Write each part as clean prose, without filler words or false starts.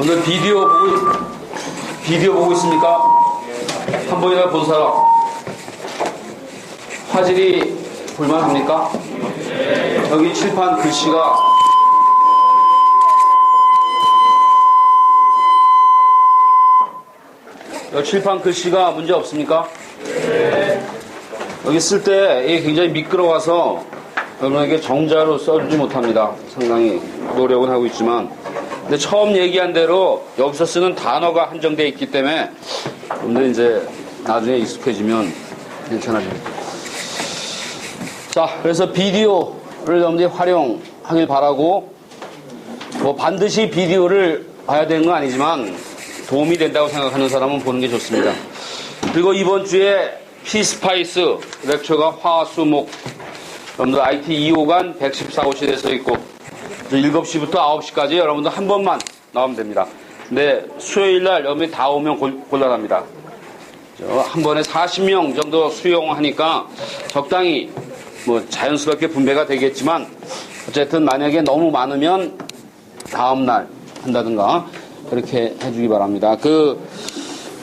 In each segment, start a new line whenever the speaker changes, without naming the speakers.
오늘 비디오 보고 있습니까? 한 번이나 본 사람. 화질이 볼만합니까? 여기 칠판 글씨가 문제 없습니까? 여기 쓸 때 이게 굉장히 미끄러워서 여러분에게 정자로 써주지 못합니다. 상당히 노력은 하고 있지만, 근데 처음 얘기한 대로 여기서 쓰는 단어가 한정되어 있기 때문에 여러분들 이제 나중에 익숙해지면 괜찮아집니다. 자, 그래서 비디오를 여러분들이 활용하길 바라고, 뭐 반드시 비디오를 봐야 되는 건 아니지만 도움이 된다고 생각하는 사람은 보는 게 좋습니다. 그리고 이번 주에 피스파이스 렉처가 화수목, 여러분들 IT 2호간 114호실에 서 있고 7시부터 9시까지 여러분들 한 번만 나오면 됩니다. 근데 수요일날 여러분이 다 오면 곤란합니다. 한 번에 40명 정도 수용하니까 적당히 뭐 자연스럽게 분배가 되겠지만, 어쨌든 만약에 너무 많으면 다음날 한다든가 그렇게 해주기 바랍니다. 그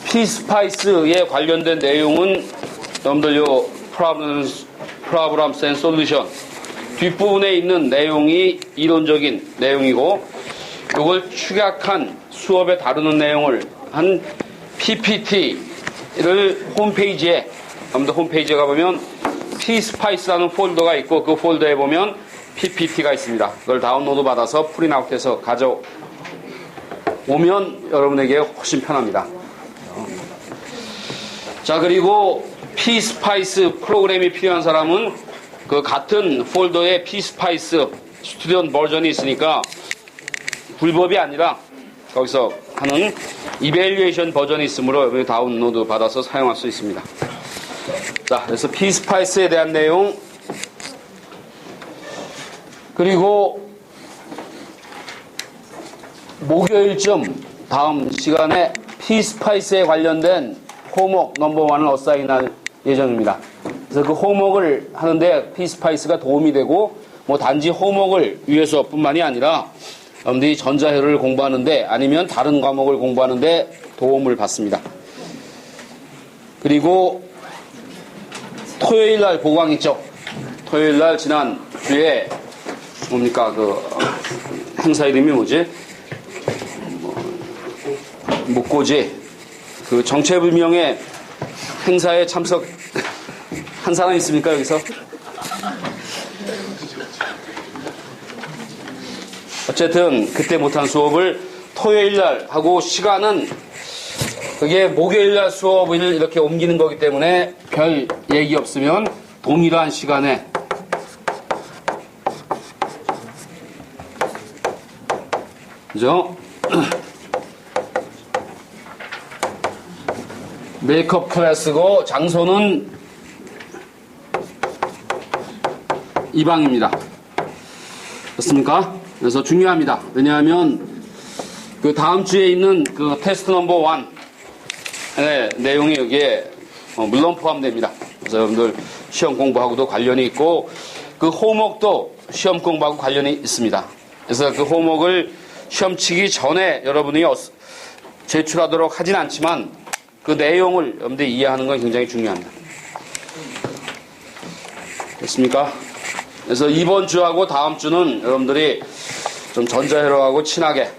피스파이스에 관련된 내용은 여러분들 요 Problems and Solution 뒷부분에 있는 내용이 이론적인 내용이고, 이걸 축약한 수업에 다루는 내용을 한 PPT를 홈페이지에, 여러분들 홈페이지에 가보면 피스파이스라는 폴더가 있고 그 폴더에 보면 PPT가 있습니다. 그걸 다운로드 받아서 프린아웃해서 가져오면 여러분에게 훨씬 편합니다. 자, 그리고 피스파이스 프로그램이 필요한 사람은 그 같은 폴더에 피스파이스 스튜디언트 버전이 있으니까 불법이 아니라 거기서 하는 이벨리에이션 버전이 있으므로 여러분이 다운로드 받아서 사용할 수 있습니다. 자, 그래서 피스파이스에 대한 내용, 그리고 목요일쯤 다음 시간에 피스파이스에 관련된 호목 넘버 1을 어사인할 예정입니다. 그래서 그 호목을 하는데 피스파이스가 도움이 되고, 뭐 단지 호목을 위해서 뿐만이 아니라 여러분들이 전자회로를 공부하는데 아니면 다른 과목을 공부하는데 도움을 받습니다. 그리고 토요일날 보강 있죠. 토요일날 지난 주에 뭡니까 그 행사 이름이 뭐지? 목고지 그 정체불명의 행사에 참석한 사람 있습니까 여기서? 어쨌든 그때 못한 수업을 토요일날 하고, 시간은 그게 목요일날 수업을 이렇게 옮기는 거기 때문에 별 얘기 없으면 동일한 시간에 그죠? 메이크업 클래스고 장소는 이 방입니다. 그렇습니까? 그래서 중요합니다. 왜냐하면 그 다음 주에 있는 그 테스트 넘버 1의 내용이 여기에 물론 포함됩니다. 그래서 여러분들 시험 공부하고도 관련이 있고 그 호목도 시험 공부하고 관련이 있습니다. 그래서 그 호목을 시험 치기 전에 여러분이 제출하도록 하진 않지만 그 내용을 여러분들이 이해하는 건 굉장히 중요합니다. 됐습니까? 그래서 이번 주하고 다음 주는 여러분들이 좀 전자회로하고 친하게,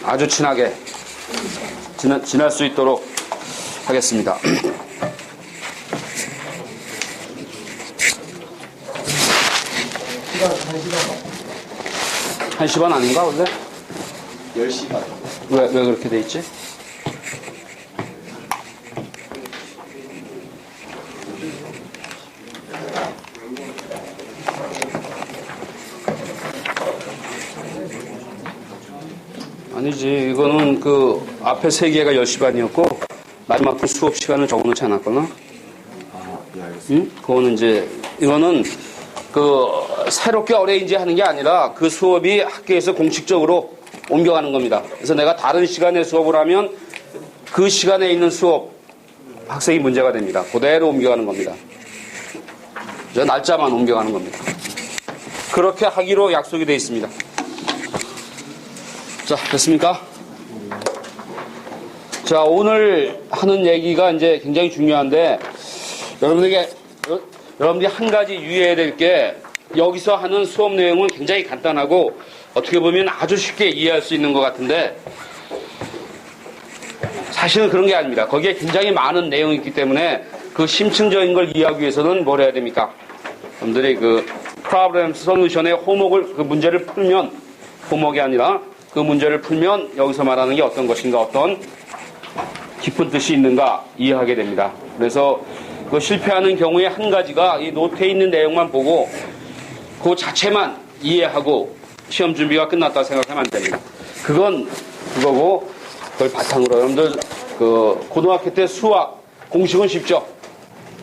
아주 친하게 지날 수 있도록 하겠습니다. 1시 반 아닌가 원래?
10시 반.
왜 그렇게 돼 있지? 아니지, 이거는 그 앞에 3개가 10시 반이었고 마지막 그 수업 시간을 적어놓지 않았거나?
네, 알겠습니다.
응? 그거는 이제 이거는 그 새롭게 어레인지 하는 게 아니라 그 수업이 학교에서 공식적으로 옮겨가는 겁니다. 그래서 내가 다른 시간에 수업을 하면 그 시간에 있는 수업 학생이 문제가 됩니다. 그대로 옮겨가는 겁니다. 저 날짜만 옮겨가는 겁니다. 그렇게 하기로 약속이 되어 있습니다. 자, 됐습니까? 자, 오늘 하는 얘기가 이제 굉장히 중요한데, 여러분들이 한 가지 유의해야 될 게, 여기서 하는 수업 내용은 굉장히 간단하고, 어떻게 보면 아주 쉽게 이해할 수 있는 것 같은데, 사실은 그런 게 아닙니다. 거기에 굉장히 많은 내용이 있기 때문에, 그 심층적인 걸 이해하기 위해서는 뭘 해야 됩니까? 여러분들이 그, 프로블럼 솔루션의 호목을, 그 문제를 풀면, 호목이 아니라, 그 문제를 풀면, 여기서 말하는 게 어떤 것인가, 어떤 깊은 뜻이 있는가 이해하게 됩니다. 그래서 그 실패하는 경우에 한 가지가 이 노트에 있는 내용만 보고 그 자체만 이해하고 시험 준비가 끝났다 생각하면 안 됩니다. 그거고 그걸 바탕으로 여러분들 그 고등학교 때 수학 공식은 쉽죠.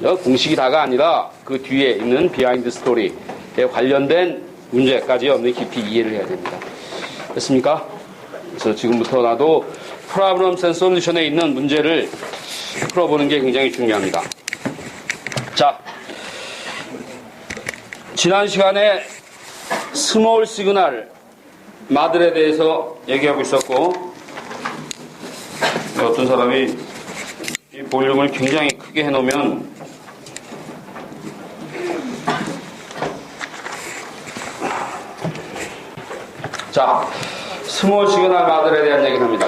공식이 다가 아니라 그 뒤에 있는 비하인드 스토리에 관련된 문제까지 여러분들이 깊이 이해를 해야 됩니다. 됐습니까? 그래서 지금부터 나도 Problems and Solution에 있는 문제를 풀어보는 게 굉장히 중요합니다. 자, 지난 시간에 스몰 시그널 마들에 대해서 얘기하고 있었고, 어떤 사람이 이 볼륨을 굉장히 크게 해놓으면 자, 스몰 시그널 마들에 대한 얘기를 합니다.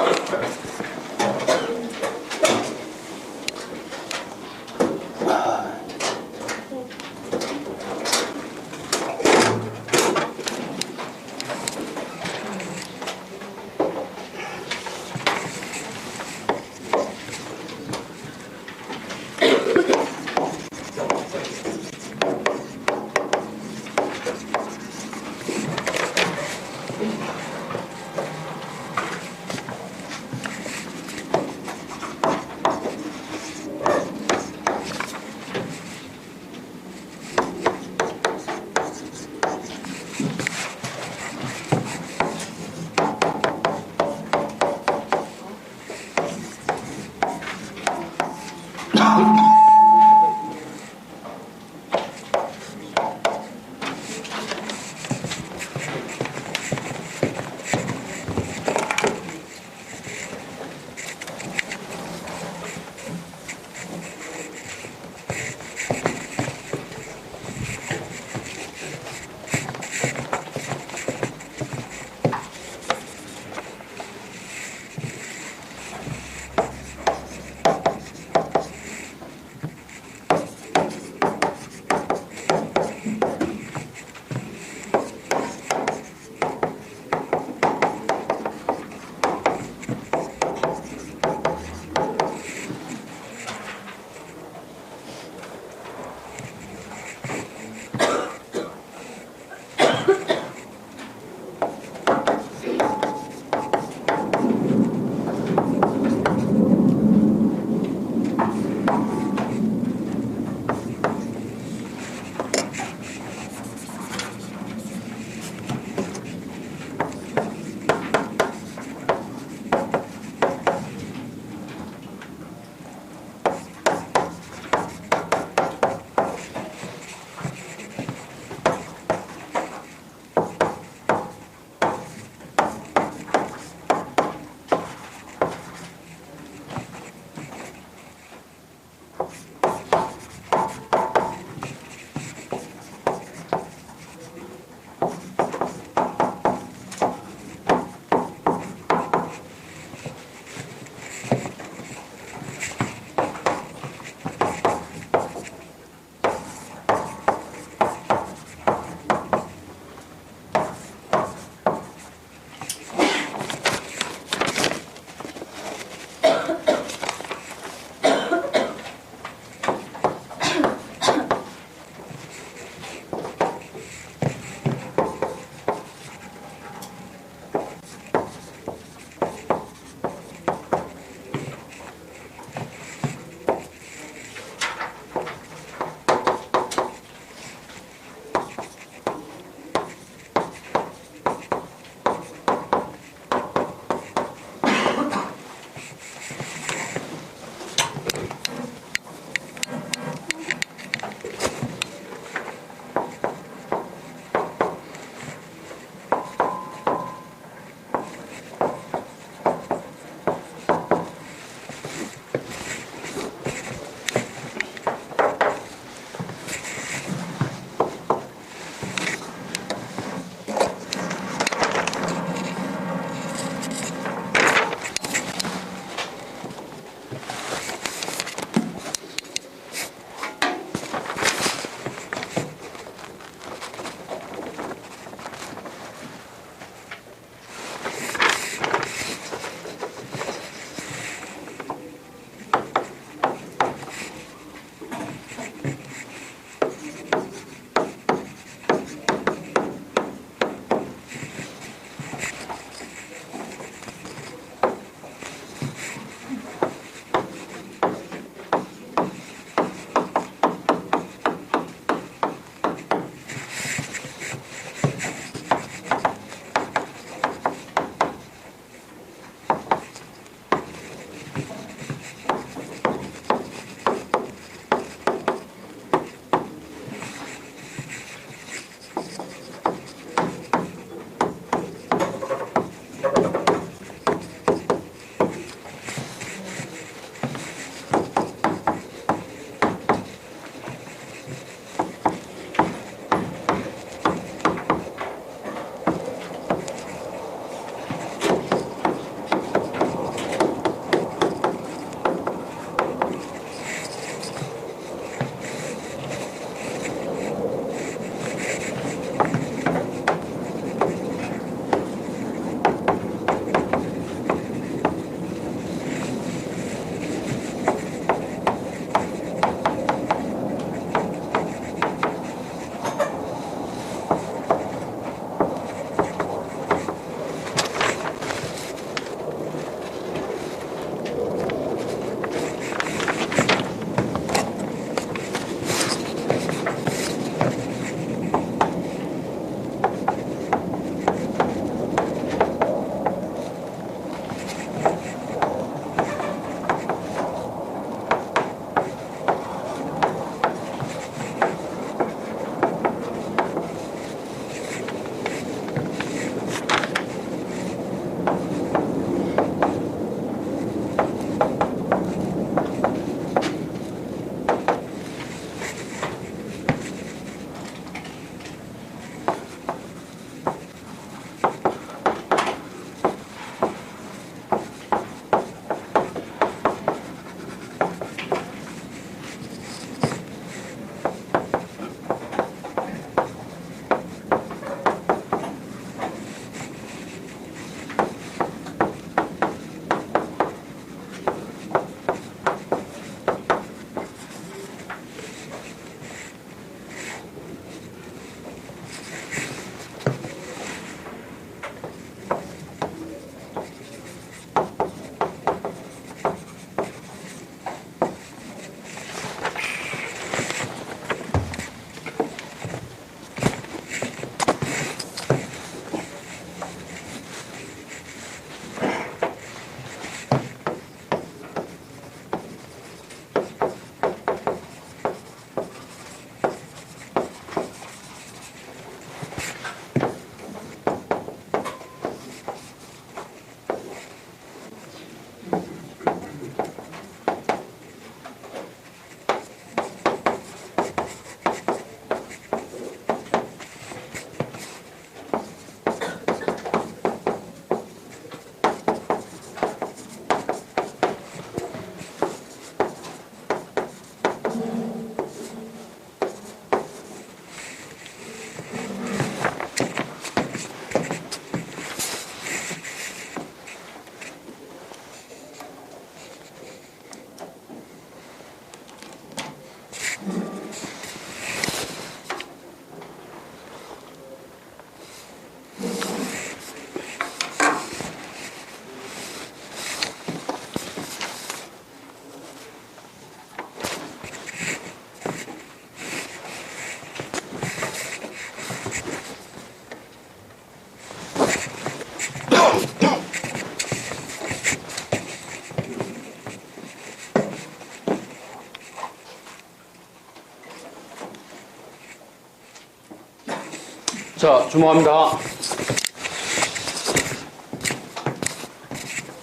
자, 주목합니다.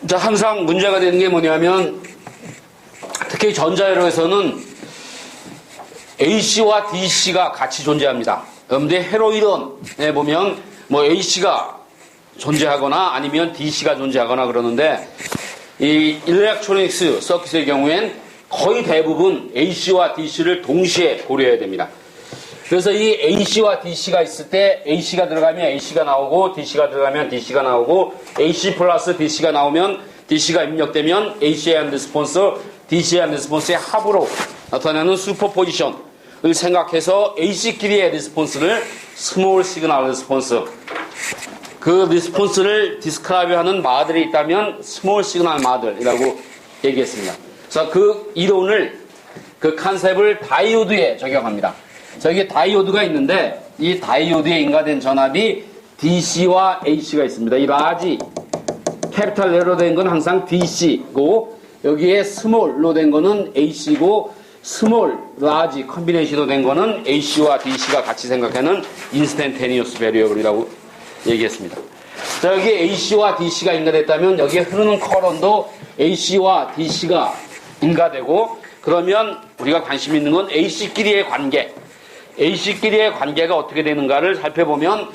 자, 항상 문제가 되는 게 뭐냐면, 특히 전자회로에서는 AC와 DC가 같이 존재합니다. 그런데 헤로이론에 보면 뭐 AC가 존재하거나 아니면 DC가 존재하거나 그러는데, 이 일렉트로닉스 서킷의 경우엔 거의 대부분 AC와 DC를 동시에 고려해야 됩니다. 그래서 이 AC와 DC가 있을 때 AC가 들어가면 AC가 나오고 DC가 들어가면 DC가 나오고 AC 플러스 DC가 나오면 DC가 입력되면 AC and response, DC and response의 합으로 나타나는 슈퍼포지션을 생각해서 AC끼리의 리스폰스를 스몰 시그널 리스폰스, 그 리스폰스를 디스크라이브하는 마들이 있다면 스몰 시그널 마들이라고 얘기했습니다. 그래서 그 이론을, 그 컨셉을 다이오드에 적용합니다. 저기 다이오드가 있는데 이 다이오드에 인가된 전압이 DC와 AC가 있습니다. 이 라지 캐피탈로 된 건 항상 DC고 여기에 스몰로 된 거는 AC고 스몰, 라지 컨비네이션으로 된 거는 AC와 DC가 같이 생각하는 인스턴테니어스 베리어블이라고 얘기했습니다. 자, 여기 AC와 DC가 인가됐다면 여기에 흐르는 커런도 AC와 DC가 인가되고, 그러면 우리가 관심 있는 건 AC끼리의 관계, AC끼리의 관계가 어떻게 되는가를 살펴보면,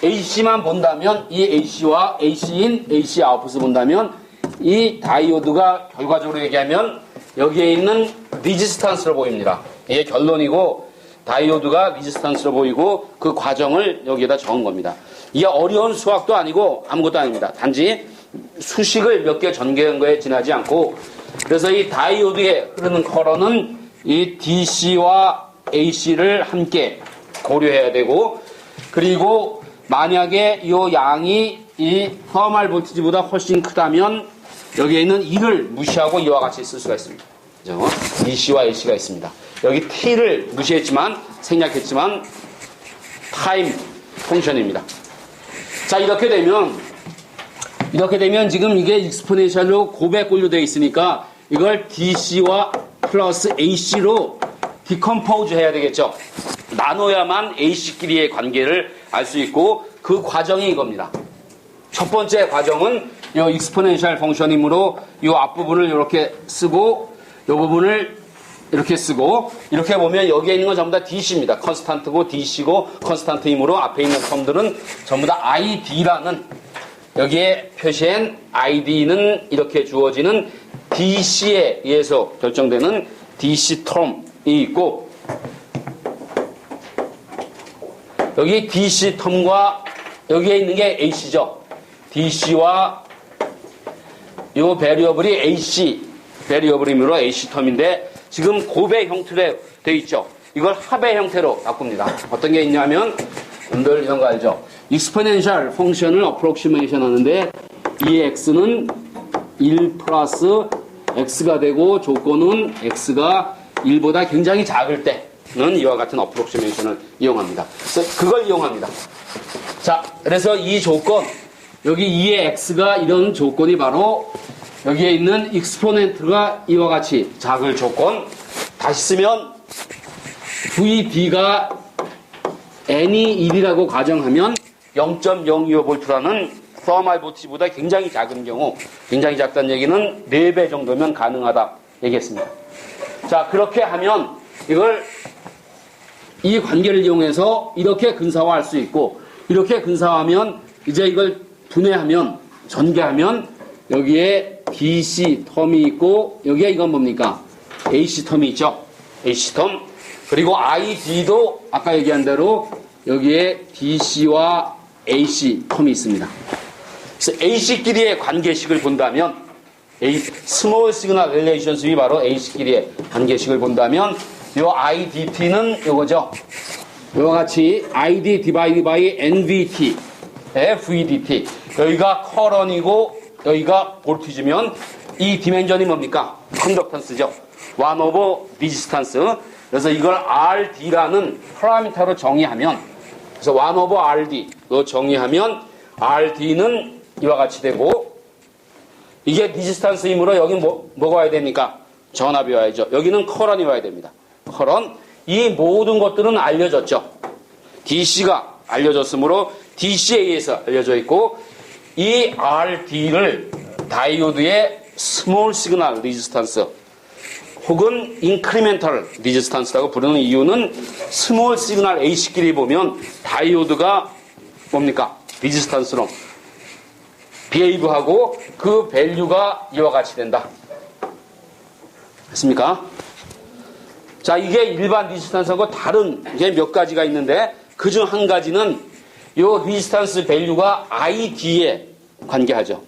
AC만 본다면 이 AC와 AC인 AC 아웃풋을 본다면 이 다이오드가 결과적으로 얘기하면 여기에 있는 리지스탄스로 보입니다. 이게 결론이고 다이오드가 리지스탄스로 보이고 그 과정을 여기에다 적은 겁니다. 이게 어려운 수학도 아니고 아무것도 아닙니다. 단지 수식을 몇 개 전개한 거에 지나지 않고, 그래서 이 다이오드에 흐르는 커런은 이 DC와 AC를 함께 고려해야 되고, 그리고 만약에 이 양이 이 터널 볼티지보다 훨씬 크다면 여기에 있는 1을 무시하고 이와 같이 쓸 수가 있습니다. 그죠? DC와 AC가 있습니다. 여기 T를 무시했지만, 생략했지만 타임 펑션입니다. 자, 이렇게 되면 지금 이게 익스포넨셜로 곱에 꼴로 되어 있으니까 이걸 DC와 플러스 AC로 디컴포즈 해야 되겠죠. 나눠야만 AC끼리의 관계를 알 수 있고, 그 과정이 이겁니다. 첫 번째 과정은 이 익스포넨셜 펑션이므로 이 앞부분을 이렇게 쓰고 이 부분을 이렇게 쓰고, 이렇게 보면 여기에 있는 건 전부 다 DC입니다. 컨스탄트고 DC고 컨스탄트이므로 앞에 있는 텀들은 전부 다 ID라는, 여기에 표시한 ID는 이렇게 주어지는 DC에 의해서 결정되는 DC 텀이 있고, 여기 DC 텀과 여기에 있는 게 AC죠. DC와 이 베리어블이 AC 베리어블이므로 AC 텀인데 지금 곱의 형태로 되어 있죠. 이걸 합의 형태로 바꿉니다. 어떤 게 있냐면, 여러분들 이런 거 알죠? 익스포넨셜 펑션을 어프록시메이션 하는데 이 x는 1 플러스 x가 되고 조건은 x가 1보다 굉장히 작을 때는 이와 같은 어프록시메이션을 이용합니다. 그래서 그걸 이용합니다. 자, 그래서 이 조건, 여기 2의 x가 이런 조건이 바로 여기에 있는 익스포넨트가 이와 같이 작을 조건. 다시 쓰면 VD가 n이 1이라고 가정하면 0.025V라는 서멀 볼티지보다 굉장히 작은 경우, 굉장히 작다는 얘기는 4배 정도면 가능하다 얘기했습니다. 자, 그렇게 하면 이걸 이 관계를 이용해서 이렇게 근사화할 수 있고, 이렇게 근사화하면 이제 이걸 분해하면, 전개하면 여기에 DC 텀이 있고, 여기에 이건 뭡니까? AC 텀이 있죠. AC 텀. 그리고 ID도 아까 얘기한 대로 여기에 DC와 AC 텀이 있습니다. 그래서 AC끼리의 관계식을 본다면, 스몰 시그널 릴레이션십이 바로 AC끼리의 관계식을 본다면, 요 IDT는 요거죠. 요와 같이 ID 디바이드 바이 NVT, VDT. 여기가 커런이고 여기가 볼티지면 이 디멘전이 뭡니까? 컨덕턴스죠. 1 오버 리지스탄스. 그래서 이걸 RD라는 파라미터로 정의하면, 그래서 1 오버 RD로 정의하면 RD는 이와 같이 되고, 이게 리지스탄스이므로 여기 뭐가 와야 됩니까? 전압이 와야죠. 여기는 커런이 와야 됩니다. 커런. 이 모든 것들은 알려졌죠. DC가 알려졌으므로 DCA에서 알려져 있고, 이 RD를 다이오드의 스몰 시그널 리지스턴스 혹은 인크리멘탈 리지스턴스라고 부르는 이유는 스몰 시그널 A식끼리 보면 다이오드가 뭡니까? 리지스턴스로 비헤이브하고 그 밸류가 이와 같이 된다. 됐습니까? 자, 이게 일반 리지스턴스하고 다른 게 몇 가지가 있는데 그중 한 가지는 이 리지스턴스 밸류가 ID에 관계하죠.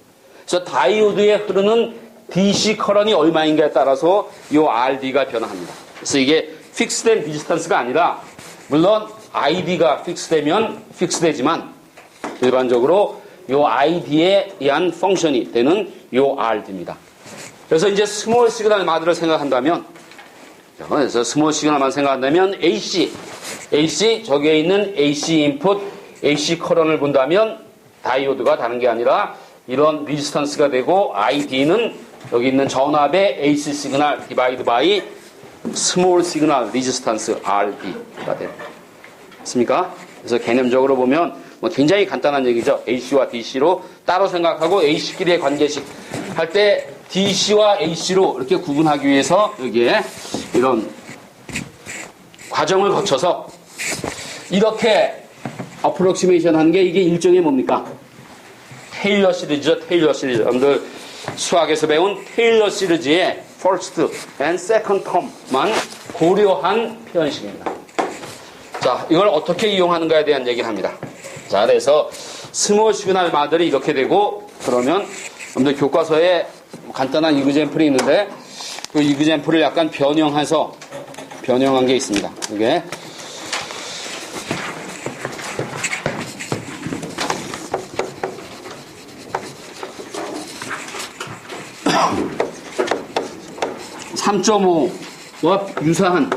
그래서 다이오드에 흐르는 DC 커런이 얼마인가에 따라서 이 RD가 변화합니다. 그래서 이게 픽스된 리지스턴스가 아니라 물론 ID가 픽스되면 픽스되지만 일반적으로 이 ID에 의한 펑션이 되는 이 RD입니다. 그래서 이제 스몰 시그널 마드를 생각한다면 그래서 스몰 시그널만 생각한다면 AC 저기에 있는 AC 인풋 AC 커런을 본다면 다이오드가 다른 게 아니라 이런 리지스턴스가 되고 ID는 여기 있는 전압의 AC 시그널 디바이드 바이 스몰 시그널 리지스턴스 RD가 됩니다. 맞습니까? 그래서 개념적으로 보면 뭐 굉장히 간단한 얘기죠. AC와 DC로 따로 생각하고 AC끼리의 관계식 할 때 DC와 AC로 이렇게 구분하기 위해서 여기에 이런 과정을 거쳐서 이렇게 어프록시메이션 하는 게 이게 일종의 뭡니까? 테일러 시리즈죠. 테일러 시리즈. 여러분들 수학에서 배운 테일러 시리즈의 first and second term만 고려한 표현식입니다. 자, 이걸 어떻게 이용하는가에 대한 얘기를 합니다. 자, 그래서 스몰 시그널 마들이 이렇게 되고 그러면 여러분들 교과서에 간단한 이그젠플이 있는데 그 이그젠플을 약간 변형한 게 있습니다. 이게 3.5와 유사한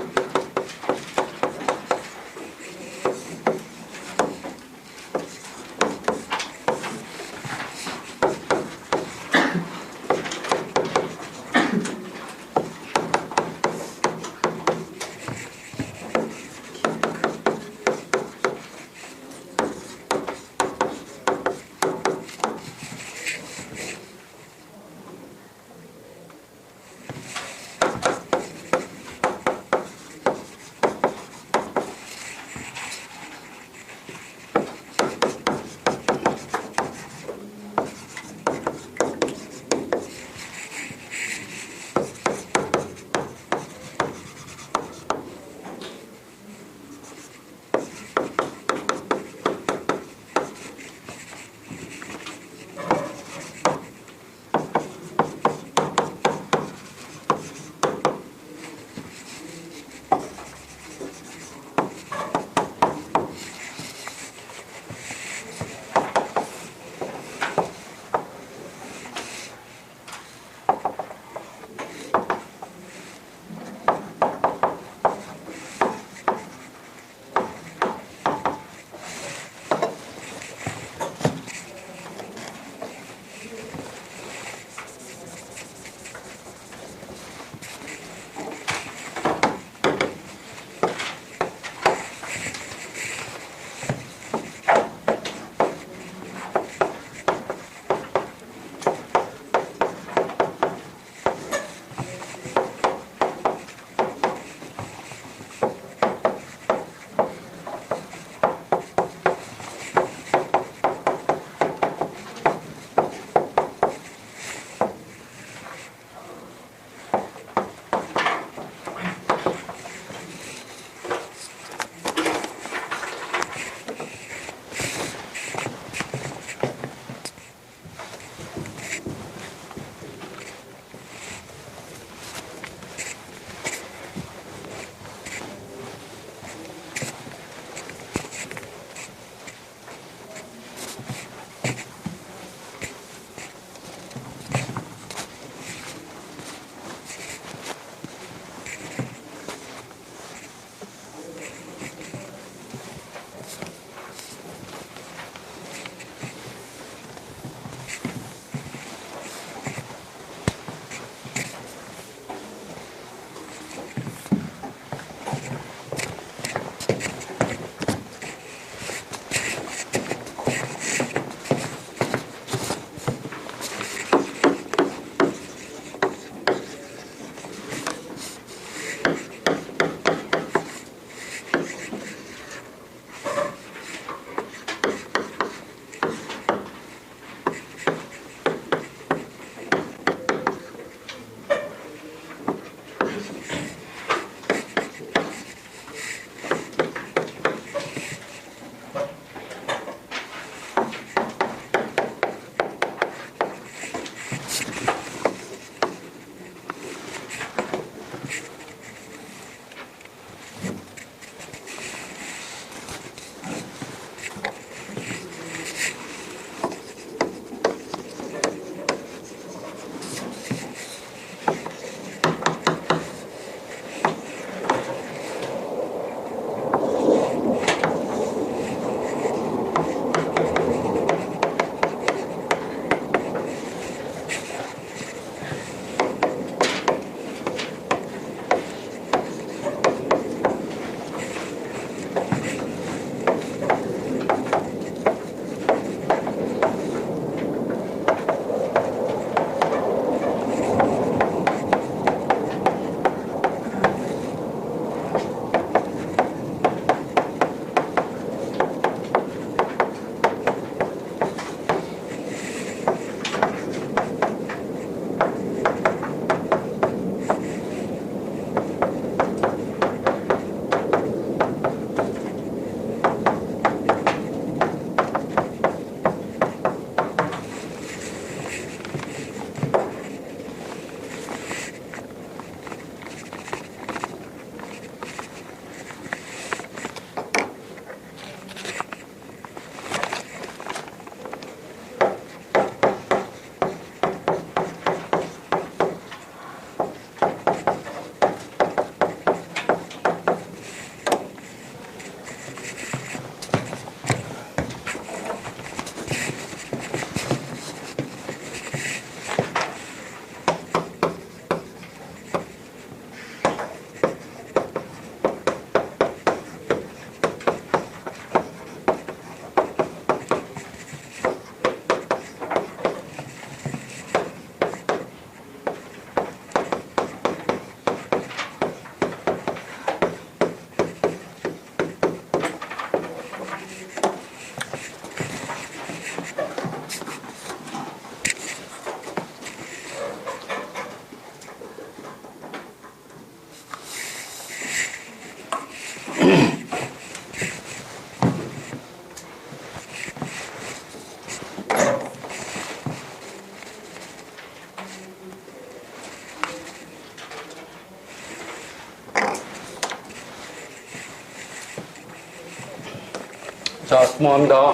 자, 구멍합니다.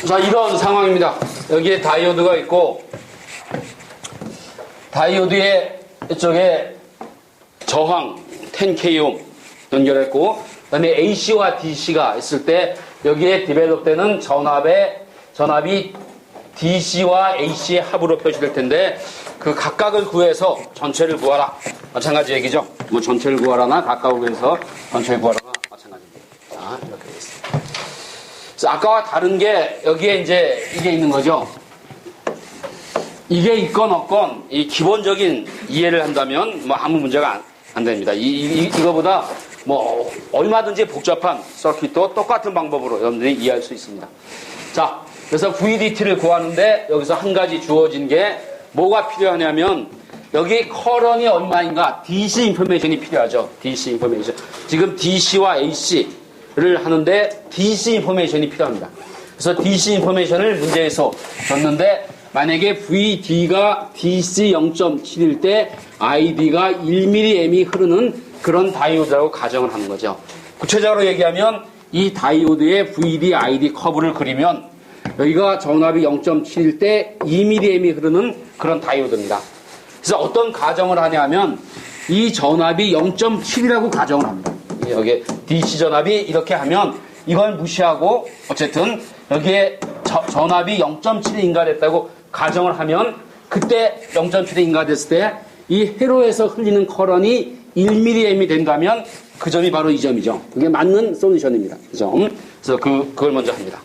자, 이런 상황입니다. 여기에 다이오드가 있고, 다이오드의 이쪽에 저항 10kΩ 연결했고, 그 다음에 AC와 DC가 있을 때 여기에 디벨롭되는 전압이 DC와 AC의 합으로 표시될 텐데, 그 각각을 구해서 전체를 구하라. 마찬가지 얘기죠. 뭐 전체를 구하라나 각각을 구해서 전체를 구하라나 마찬가지입니다. 자, 이렇게 되어 있습니다. 그래서 아까와 다른 게 여기에 이제 이게 있는 거죠. 이게 있건 없건 이 기본적인 이해를 한다면 뭐 아무 문제가 안 됩니다. 이거보다 뭐 얼마든지 복잡한 서킷도 똑같은 방법으로 여러분들이 이해할 수 있습니다. 자, 그래서 VDT를 구하는데 여기서 한 가지 주어진 게 뭐가 필요하냐면 여기 커런이 얼마인가 DC 인포메이션이 필요하죠. DC 인포메이션. 지금 DC와 AC를 하는데 DC 인포메이션이 필요합니다. 그래서 DC 인포메이션을 문제에서 줬는데 만약에 VD가 DC 0.7일 때 ID가 1mA이 흐르는 그런 다이오드라고 가정을 하는 거죠. 구체적으로 얘기하면 이 다이오드의 VD, ID 커브를 그리면 여기가 전압이 0.7일 때 2mA이 흐르는 그런 다이오드입니다. 그래서 어떤 가정을 하냐면 이 전압이 0.7이라고 가정을 합니다. 여기 DC 전압이 이렇게 하면 이걸 무시하고 어쨌든 여기에 전압이 0.7이 인가됐다고 가정을 하면 그때 0.7이 인가됐을 때 이 회로에서 흘리는 커런이 1mA이 된다면 그 점이 바로 이 점이죠. 그게 맞는 솔루션입니다. 그 점. 그래서 그걸 먼저 합니다.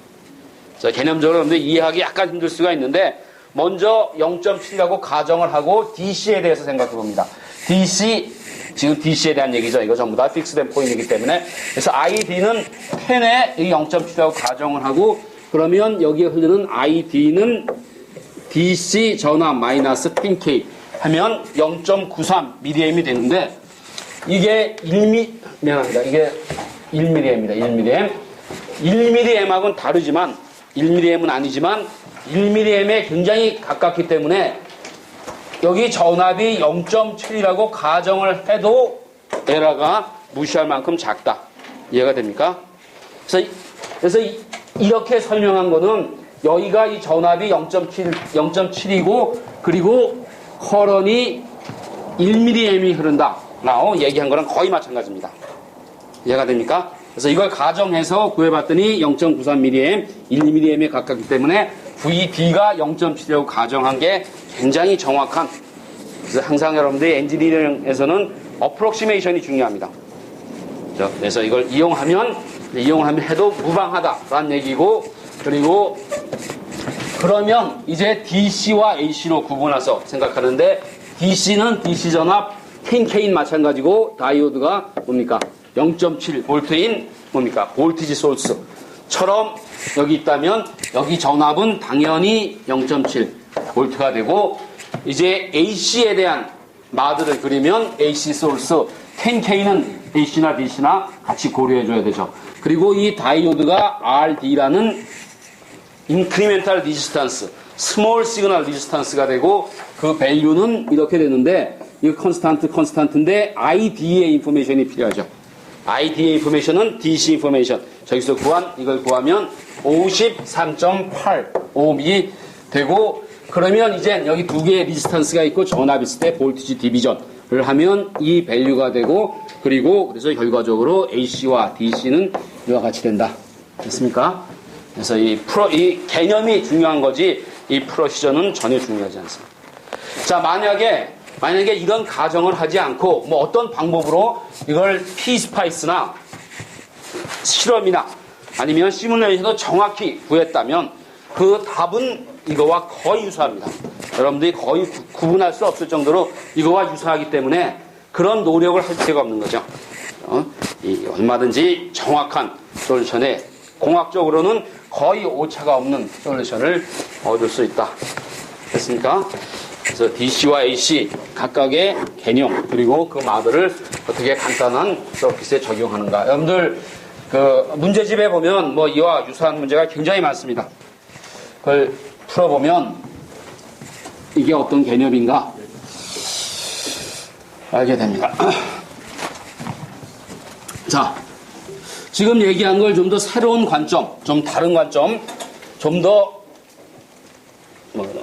자, 개념적으로 여러분들 이해하기 약간 힘들 수가 있는데 먼저 0.7이라고 가정을 하고 DC에 대해서 생각해 봅니다. DC, 지금 DC에 대한 얘기죠. 이거 전부 다 픽스된 포인트이기 때문에. 그래서 ID는 10에 0.7이라고 가정을 하고 그러면 여기에 흐르는 ID는 DC 전압 마이너스 10K 하면 0.93mA이 되는데 이게 1mA입니다. 이게 1mA입니다. 1mA하고는 다르지만 1mA는 아니지만 1mA에 굉장히 가깝기 때문에 여기 전압이 0.7이라고 가정을 해도 에러가 무시할 만큼 작다. 이해가 됩니까? 그래서 이렇게 설명한 거는 여기가 이 전압이 0.7이고 그리고 커런이 1mA이 흐른다라고 얘기한 거랑 거의 마찬가지입니다. 이해가 됩니까? 그래서 이걸 가정해서 구해봤더니 0.93mA, 1mA에 가깝기 때문에 VD가 0.7이라고 가정한 게 굉장히 정확한. 그래서 항상 여러분들이 엔지니어링에서는 어프록시메이션이 중요합니다. 그래서 이걸 이용하면 해도 무방하다라는 얘기고 그리고 그러면 이제 DC와 AC로 구분해서 생각하는데 DC는 DC 전압 10K인 마찬가지고 다이오드가 뭡니까? 0.7 볼트인 뭡니까? 볼티지 소스처럼 여기 있다면 여기 전압은 당연히 0.7 볼트가 되고 이제 AC에 대한 마드를 그리면 AC 소스 10K는 AC나 DC나 같이 고려해줘야 되죠. 그리고 이 다이오드가 RD라는 인크리멘탈 리지스탄스, 스몰 시그널 리지스탄스가 되고 그 밸류는 이렇게 되는데 이거 컨스탄트인데 IDA 인포메이션이 필요하죠. IDA 인포메이션은 DC 인포메이션. 저기서 이걸 구하면 53.8ohm이 되고 그러면 이제 여기 두 개의 리지스탄스가 있고 전압이 있을 때 볼티지 디비전을 하면 이 밸류가 되고 그래서 결과적으로 AC와 DC는 이와 같이 된다. 됐습니까? 그래서 이 개념이 중요한 거지 이 프로시저는 전혀 중요하지 않습니다. 자, 만약에 이런 가정을 하지 않고 뭐 어떤 방법으로 이걸 P스파이스나 실험이나 아니면 시뮬레이션도 정확히 구했다면 그 답은 이거와 거의 유사합니다. 여러분들이 거의 구분할 수 없을 정도로 이거와 유사하기 때문에 그런 노력을 할 필요가 없는 거죠. 얼마든지 정확한 솔루션에 공학적으로는 거의 오차가 없는 솔루션을 얻을 수 있다. 됐습니까? 그래서 DC와 AC 각각의 개념 그리고 그 마드를 어떻게 간단한 서킷에 적용하는가. 여러분들 그 문제집에 보면 뭐 이와 유사한 문제가 굉장히 많습니다. 그걸 풀어보면 이게 어떤 개념인가 알게 됩니다. 자, 지금 얘기한 걸 좀 더 새로운 관점, 좀 다른 관점, 좀 더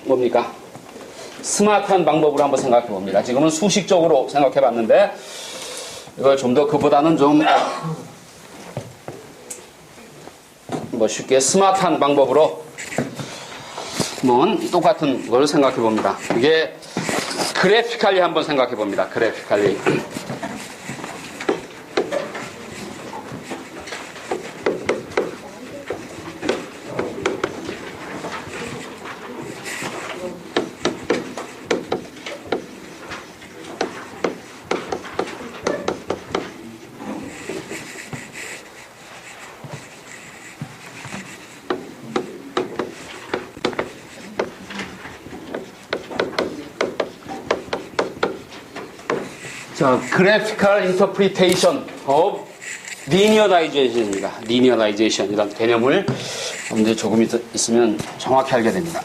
뭡니까? 스마트한 방법으로 한번 생각해 봅니다. 지금은 수식적으로 생각해 봤는데 이걸 좀 더 그보다는 좀 쉽게 스마트한 방법으로 똑같은 걸 생각해 봅니다. 이게 그래피칼리 한번 생각해 봅니다. 그래피칼리. 자, Graphical Interpretation of Linearization입니다. Linearization이라는 개념을 여러분들이 조금 있으면 정확히 알게 됩니다.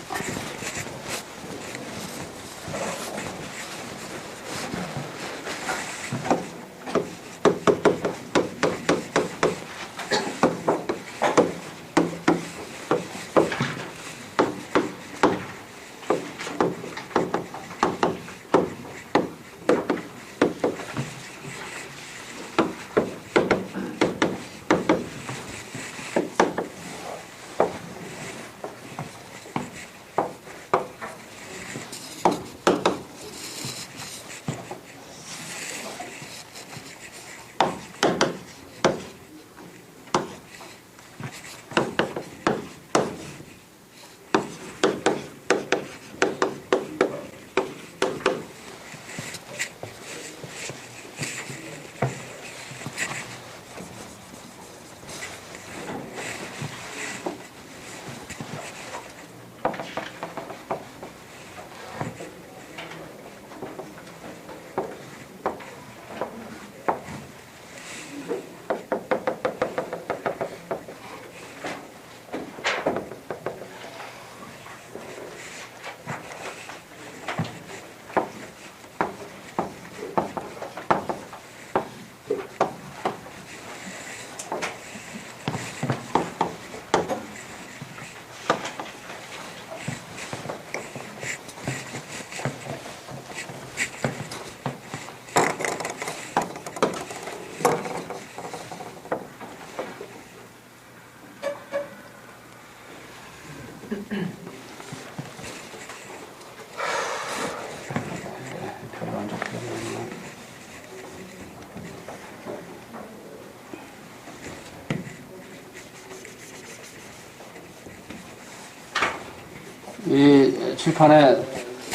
이 칠판의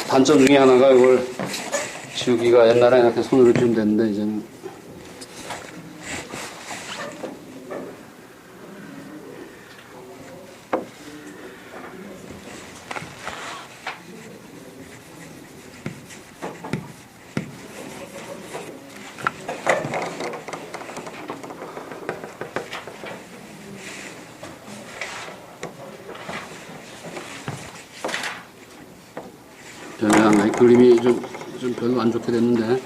단점 중에 하나가 이걸 지우기가 옛날에 이렇게 손으로 지우면 됐는데 이제는 그림이 좀 별로 안 좋게 됐는데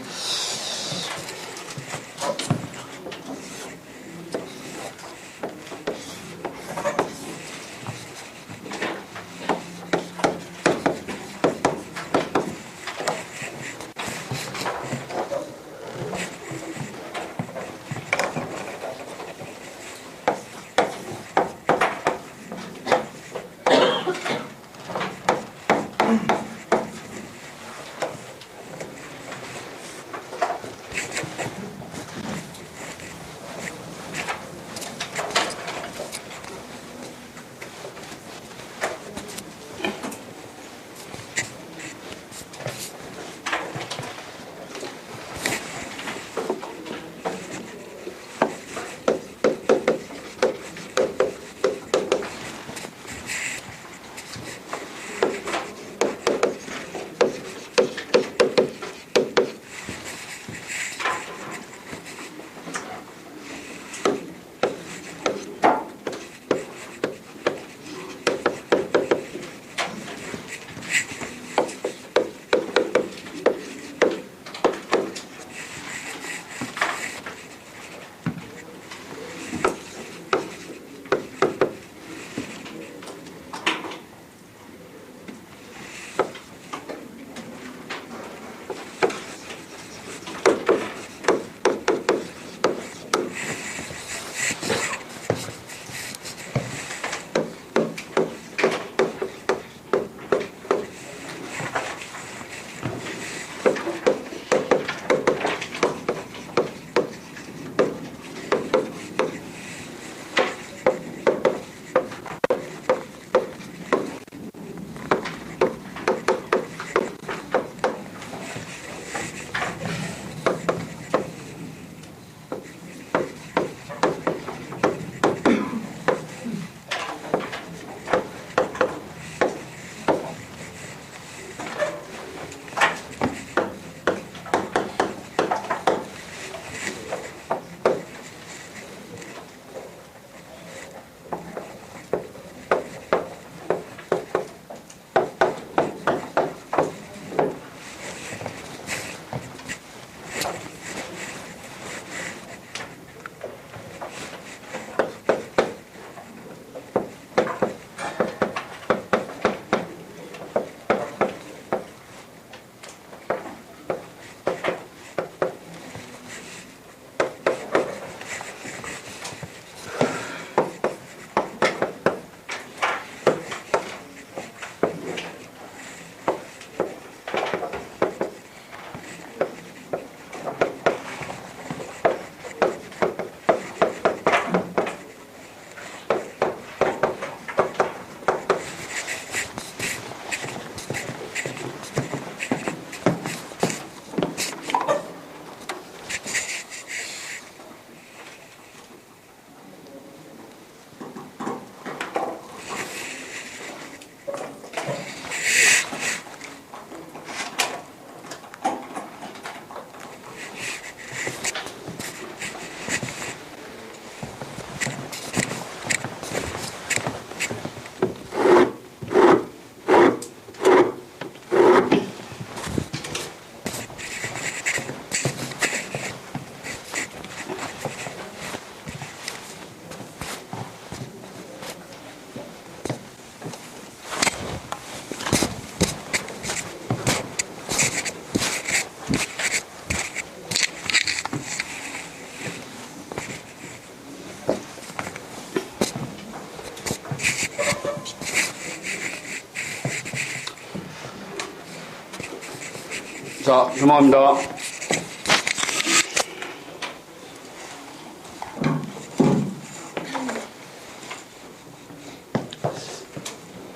자, 넘어갑니다.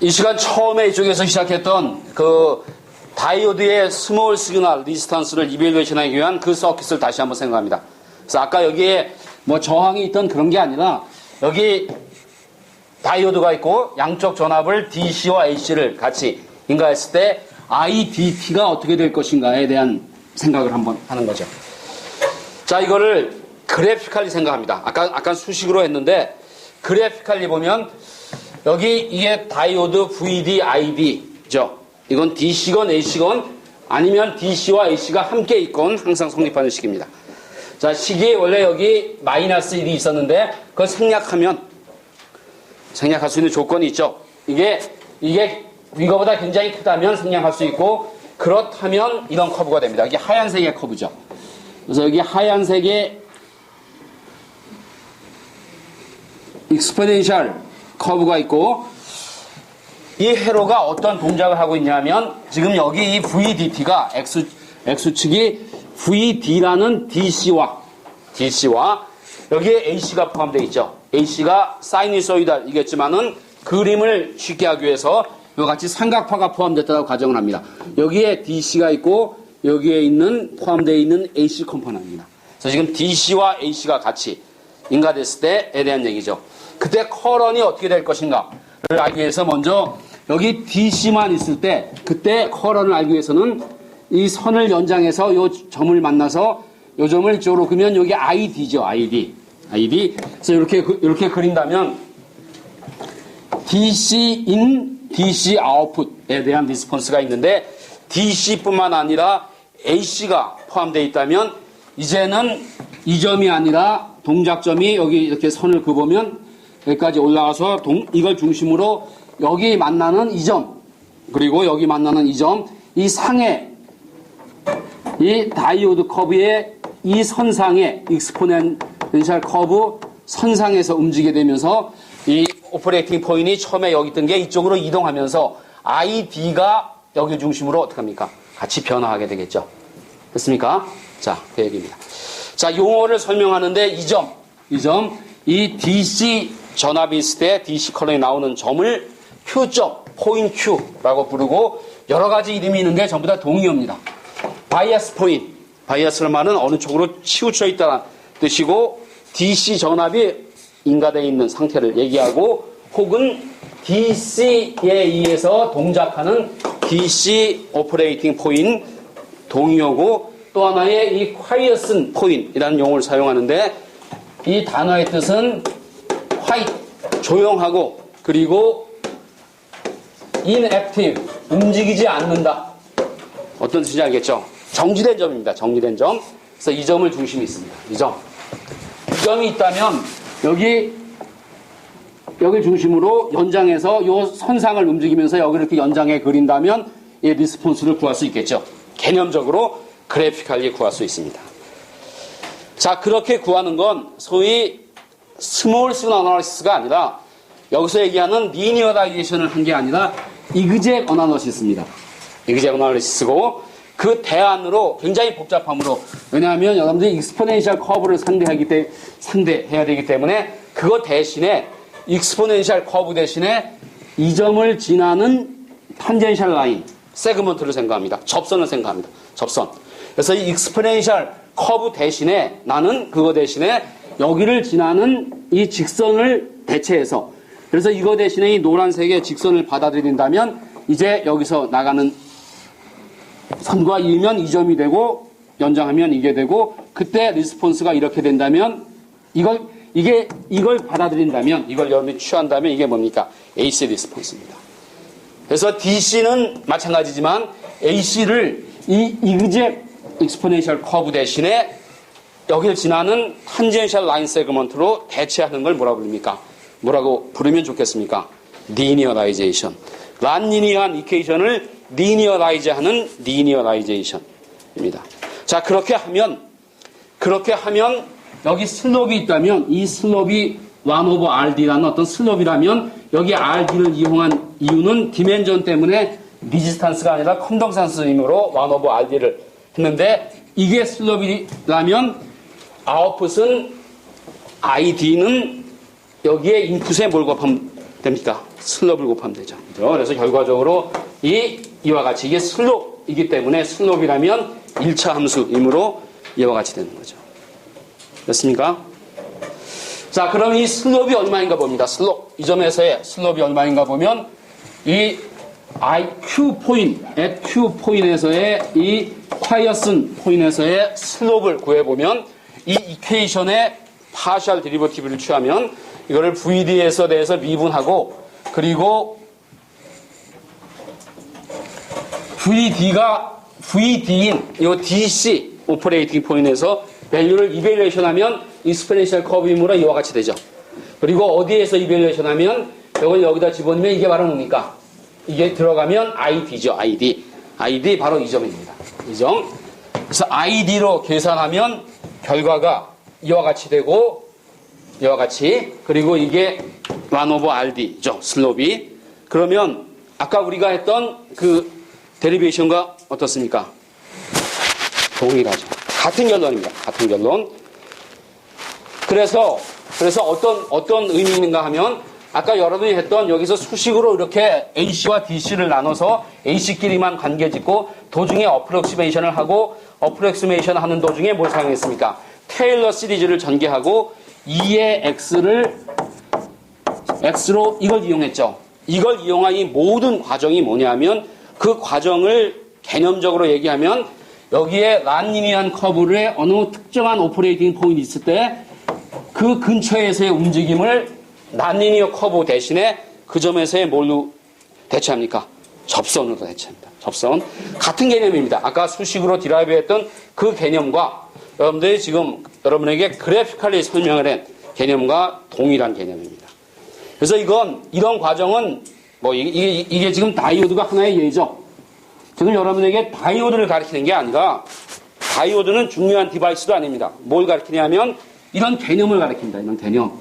이 시간 처음에 이쪽에서 시작했던 그 다이오드의 스몰 시그널 리스턴스를 이벨루에이션하기 위한 그 서킷을 다시 한번 생각합니다. 그래서 아까 여기에 뭐 저항이 있던 그런 게 아니라 여기 다이오드가 있고 양쪽 전압을 DC와 AC를 같이 인가했을 때 IDT가 어떻게 될 것인가에 대한 생각을 한번 하는 거죠. 자, 이거를 그래피칼리 생각합니다. 아까 수식으로 했는데 그래피칼리 보면 여기 이게 다이오드 VD, ID죠. 이건 DC건 AC건 아니면 DC와 AC가 함께 있건 항상 성립하는 식입니다. 자, 식이 원래 여기 마이너스 1이 있었는데 그걸 생략할 수 있는 조건이 있죠. 이게 이거보다 굉장히 크다면 생략할 수 있고 그렇다면 이런 커브가 됩니다. 이게 하얀색의 커브죠. 그래서 여기 하얀색의 익스포넨셜 커브가 있고 이 회로가 어떤 동작을 하고 있냐면 지금 여기 이 VDT가 X축이 VD라는 DC와 여기에 AC가 포함되어 있죠. AC가 사이니소이달이겠지만은 그림을 쉽게 하기 위해서 이와 같이 삼각파가 포함됐다고 가정을 합니다. 여기에 DC가 있고 여기에 포함되어 있는 AC 컴포넌트입니다. 그래서 지금 DC와 AC가 같이 인가됐을 때에 대한 얘기죠. 그때 커런이 어떻게 될 것인가를 알기 위해서 먼저 여기 DC만 있을 때 그때 커런을 알기 위해서는 이 선을 연장해서 이 점을 만나서 이 점을 이쪽으로 그리면 여기 ID죠. ID. 그래서 이렇게 그린다면 DC in, DC 아웃풋에 대한 리스폰스가 있는데 DC뿐만 아니라 AC가 포함되어 있다면 이제는 이 점이 아니라 동작점이 여기 이렇게 선을 그으면 여기까지 올라가서 이걸 중심으로 여기 만나는 이 점 그리고 여기 만나는 이 점 이 상에 이 다이오드 커브의 이 선상에 익스포넨셜 커브 선상에서 움직이게 되면서 이 오퍼레이팅 포인트이 처음에 여기 있던 게 이쪽으로 이동하면서 ID가 여기 중심으로 어떻게 합니까? 같이 변화하게 되겠죠. 됐습니까? 자, 그 얘기입니다. 자, 용어를 설명하는데 이 DC 전압이 있을 때 DC 컬러에 나오는 점을 Q점, 포인트 Q라고 부르고 여러 가지 이름이 있는데 전부 다 동의어입니다. 바이어스 포인트, 바이어스란 말은 어느 쪽으로 치우쳐 있다는 뜻이고 DC 전압이 인가되어 있는 상태를 얘기하고 혹은 DC에 의해서 동작하는 DC 오퍼레이팅 포인트 동의어고 또 하나의 이 quiescent point이라는 용어를 사용하는데 이 단어의 뜻은 quiet, 조용하고 그리고 inactive, 움직이지 않는다. 어떤 뜻인지 알겠죠? 정지된 점입니다. 정지된 점. 그래서 이 점을 중심이 있습니다. 이 점이 있다면 여기 중심으로 연장해서 이 선상을 움직이면서 여기 이렇게 연장해 그린다면 이 리스폰스를 구할 수 있겠죠. 개념적으로 그래피칼리 구할 수 있습니다. 자, 그렇게 구하는 건 소위 스몰 시그널 어널리시스가 아니라 여기서 얘기하는 리니어라이제이션을 한 게 아니라 이그젝 어널리시스입니다. 이그젝 어널리시스고 그 대안으로 굉장히 복잡함으로 왜냐하면 여러분들이 익스포넨셜 커브를 상대해야 되기 때문에 그거 대신에 익스포넨셜 커브 대신에 이 점을 지나는 탄젠셜 라인 세그먼트를 생각합니다. 접선을 생각합니다. 접선. 그래서 이 익스포넨셜 커브 대신에 나는 그거 대신에 여기를 지나는 이 직선을 대체해서 그래서 이거 대신에 이 노란색의 직선을 받아들인다면 이제 여기서 나가는 선과 이으면 이 점이 되고 연장하면 이게 되고 그때 리스폰스가 이렇게 된다면 이걸 받아들인다면 이걸 여러분이 취한다면 이게 뭡니까? AC 리스폰스입니다. 그래서 DC는 마찬가지지만 AC를 이 이그젝 익스포넨셜 커브 대신에 여기를 지나는 탄젠셜 라인 세그먼트로 대체하는 걸 뭐라고 부릅니까? 뭐라고 부르면 좋겠습니까? 리니어라이제이션. 란리니어한 이퀘이션을 리니어라이즈하는 리니어라이제이션입니다. 자, 그렇게 하면 여기 슬롭이 있다면 이 슬롭이 1/RD라는 어떤 슬롭이라면 여기 RD를 이용한 이유는 디멘전 때문에 리지스탄스가 아니라 컨덕션스이므로 1/RD를 했는데 이게 슬롭이라면 아웃풋은 id는 여기에 인풋에 뭘 곱하면 됩니까? 슬롭을 곱하면 되죠. 그래서 결과적으로 이와 같이 이게 슬롭이기 때문에 슬롭이라면 1차 함수이므로 이와 같이 되는 거죠. 됐습니까? 자, 그럼 이 슬롭이 얼마인가 봅니다. 슬롭. 이 점에서의 슬롭이 얼마인가 보면 이 Q 포인트에서의 이 콰이어슨 포인트에서의 슬롭을 구해보면 이 이퀘이션의 파셜 데리버티브를 취하면 이거를 VD에서 대해서 미분하고 그리고 VD인 이 DC 오퍼레이팅 포인트에서 밸류를 이밸류에이션 하면 익스포넨셜 커브이므로 이와 같이 되죠. 그리고 어디에서 이밸류에이션 하면 이걸 여기다 집어넣으면 이게 바로 뭡니까? 이게 들어가면 ID죠. ID 바로 이 점입니다. 이 점. 그래서 ID로 계산하면 결과가 이와 같이 되고 이와 같이 그리고 이게 1/RD죠. 슬롭이. 그러면 아까 우리가 했던 그 데리베이션과 어떻습니까? 동일하죠. 같은 결론입니다. 같은 결론. 그래서 어떤 의미인가 하면 아까 여러분이 했던 여기서 수식으로 이렇게 AC와 DC를 나눠서 AC끼리만 관계 짓고 도중에 어프록시메이션을 하고 어프록시메이션 하는 도중에 뭘 사용했습니까? 테일러 시리즈를 전개하고 2의 X로 이걸 이용했죠. 이걸 이용한 이 모든 과정이 뭐냐면 그 과정을 개념적으로 얘기하면 여기에 란니니한 커브의 어느 특정한 오퍼레이팅 포인트 있을 때 그 근처에서의 움직임을 란니니어 커브 대신에 그 점에서의 뭘로 대체합니까? 접선으로 대체합니다. 접선. 같은 개념입니다. 아까 수식으로 디라이브 했던 그 개념과 여러분들이 지금 여러분에게 그래피컬리 설명을 한 개념과 동일한 개념입니다. 그래서 이런 과정은 이게 지금 다이오드가 하나의 예죠. 지금 여러분에게 다이오드를 가르치는 게 아니라 다이오드는 중요한 디바이스도 아닙니다. 뭘 가르치냐면 이런 개념을 가르칩니다. 이런 개념.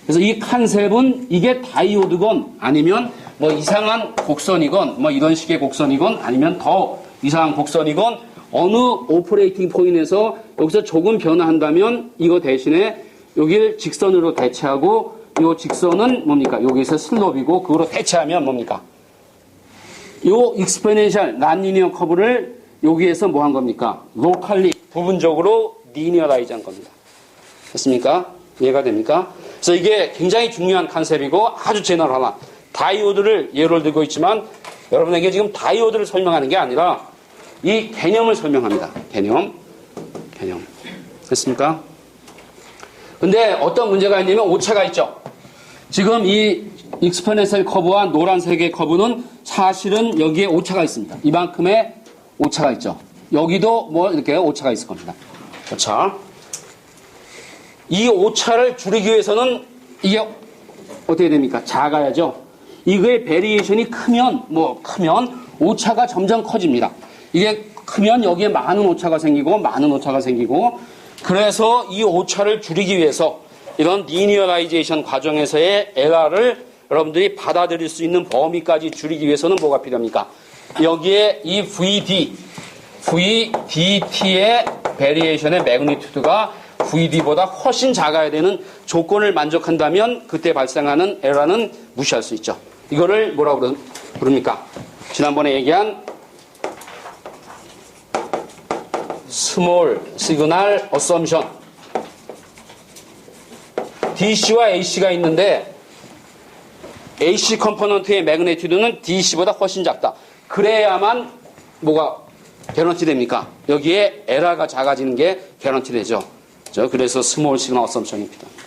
그래서 이 컨셉은 이게 다이오드건 아니면 이상한 곡선이건 이런 식의 곡선이건 아니면 더 이상한 곡선이건 어느 오퍼레이팅 포인트에서 여기서 조금 변화한다면 이거 대신에 여기를 직선으로 대체하고 이 직선은 뭡니까? 여기서 슬롭이고 그거로 대체하면 뭡니까? 이 익스포넨셜 란리니어 커브를 여기에서 뭐 한 겁니까? 로컬리 부분적으로 리니어라이즈 한 겁니다. 됐습니까? 이해가 됩니까? 그래서 이게 굉장히 중요한 컨셉이고 아주 제너럴한 다이오드를 예를 들고 있지만 여러분에게 지금 다이오드를 설명하는 게 아니라 이 개념을 설명합니다. 개념. 됐습니까? 근데 어떤 문제가 있냐면 오차가 있죠. 지금 이 익스포넨셜 커브와 노란색의 커브는 사실은 여기에 오차가 있습니다. 이만큼의 오차가 있죠. 여기도 이렇게 오차가 있을 겁니다. 오차. 이 오차를 줄이기 위해서는 이게 어떻게 됩니까? 작아야죠. 이거의 베리에이션이 크면 오차가 점점 커집니다. 이게 크면 여기에 많은 오차가 생기고 그래서 이 오차를 줄이기 위해서 이런 리니어라이제이션 과정에서의 에러를 여러분들이 받아들일 수 있는 범위까지 줄이기 위해서는 뭐가 필요합니까? 여기에 이 VDT의 베리에이션의 매그니튜드가 VD보다 훨씬 작아야 되는 조건을 만족한다면 그때 발생하는 에러는 무시할 수 있죠. 이거를 뭐라고 부릅니까? 지난번에 얘기한 스몰 시그널 어썸션. DC와 AC가 있는데 AC 컴포넌트의 매그니튜드는 DC보다 훨씬 작다. 그래야만 뭐가 개런티 됩니까? 여기에 에러가 작아지는 게 개런티 되죠. 그래서 스몰 시그널 어썸션이 필요합니다.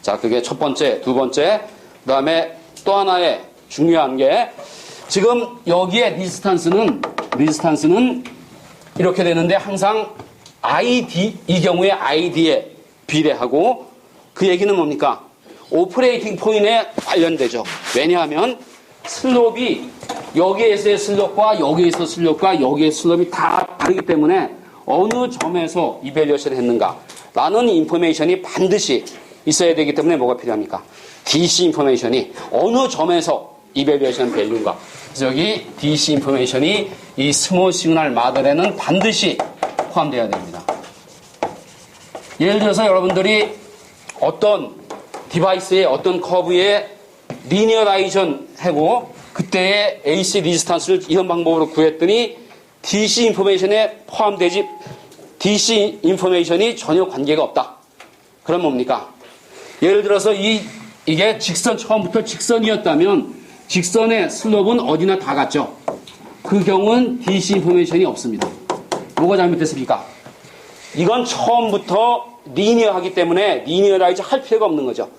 자, 그게 첫 번째, 두 번째. 그 다음에 또 하나의 중요한 게 지금 여기에 리스탄스는 이렇게 되는데 항상 이 경우에 ID에 비례하고 그 얘기는 뭡니까? 오퍼레이팅 포인트에 관련되죠. 왜냐하면 슬롭이 여기에서의 슬롭과 여기에서 슬롭과 여기의 슬롭이 다 다르기 때문에 어느 점에서 이밸류에이션을 했는가 라는 인포메이션이 반드시 있어야 되기 때문에 뭐가 필요합니까? DC 인포메이션이 어느 점에서 이밸류에이션 밸류인가. 그래서 여기 DC 인포메이션이 이 스몰 시그널 마들에는 반드시 포함되어야 됩니다. 예를 들어서 여러분들이 어떤 디바이스의 어떤 커브의 리니어라이전 하고 그때의 AC 리지스탄스를 이런 방법으로 구했더니 DC 인포메이션에 포함되지 DC 인포메이션이 전혀 관계가 없다. 그럼 뭡니까? 예를 들어서 이게 직선 처음부터 직선이었다면 직선의 슬롭은 어디나 다 같죠. 그 경우는 DC 인포메이션이 없습니다. 뭐가 잘못됐습니까? 이건 처음부터 리니어하기 때문에 리니어라이즈 할 필요가 없는 거죠.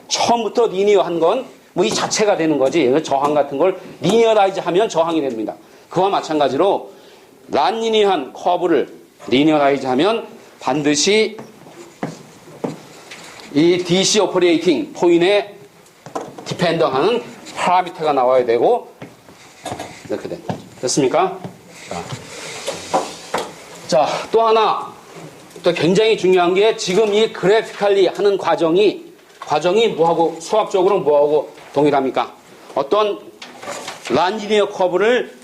처음부터 리니어한 건 뭐 이 자체가 되는 거지. 저항 같은 걸 리니어라이즈 하면 저항이 됩니다. 그와 마찬가지로 란리니어한 커브를 리니어라이즈 하면 반드시 이 DC 오퍼레이팅 포인트에 디펜더하는 파라미터가 나와야 되고 이렇게 됐습니까? 자, 또 하나 또 굉장히 중요한 게 지금 이 그래피컬리 하는 과정이 뭐하고 수학적으로 뭐하고 동일합니까? 어떤 란리니어 커브를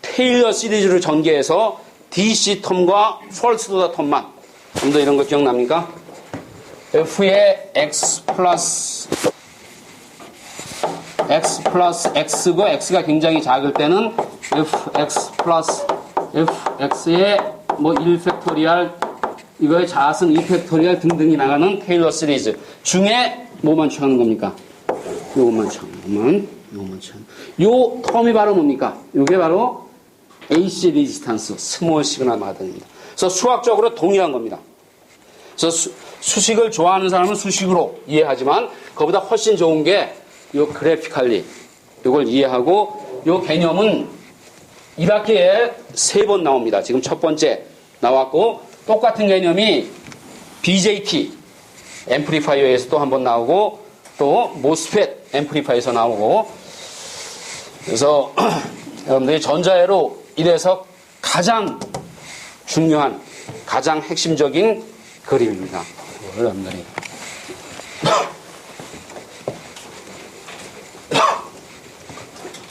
테일러 시리즈로 전개해서 DC 텀과 펄스 도다 텀만 좀 더 이런 거 기억납니까? F의 X 플러스 X고 X가 굉장히 작을 때는 FX 플러스 FX의 뭐 1팩토리얼 이거의 자승 2팩토리얼 등등이 나가는 테일러 시리즈 중에 뭐만 취하는 겁니까? 요것만 취하는 요 텀이 바로 뭡니까? 요게 바로 AC 레지스탄스 스몰 시그널 마더입니다. 그래서 수학적으로 동일한 겁니다. 그래서 수식을 좋아하는 사람은 수식으로 이해하지만 그보다 훨씬 좋은 게 요 그래피컬리 요걸 이해하고 요 개념은 1학기에 3번 나옵니다. 지금 첫 번째 나왔고 똑같은 개념이 BJT 앰플리파이어에서 또 한 번 나오고 또 모스펫 앰플리파이어에서 나오고 그래서 여러분들이 전자회로 이래서 가장 중요한 가장 핵심적인 그림입니다. 여러분들이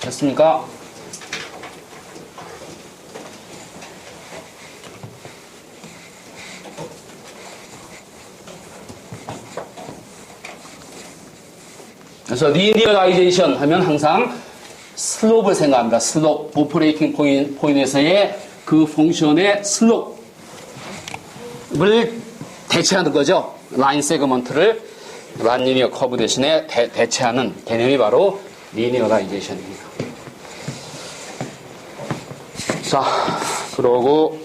됐습니까? 그래서 리니어라이제이션 하면 항상 슬롭을 생각합니다. 슬롭, 오퍼레이팅 포인트에서의 그 펑션의 슬롭을 대체하는 거죠. 라인 세그먼트를 란리니어 커브 대신에 대체하는 개념이 바로 리니어라이제이션입니다. 자, 그러고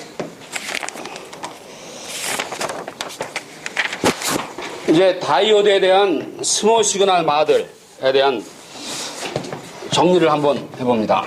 이제 다이오드에 대한 스몰 시그널 마들에 대한 정리를 한번 해봅니다.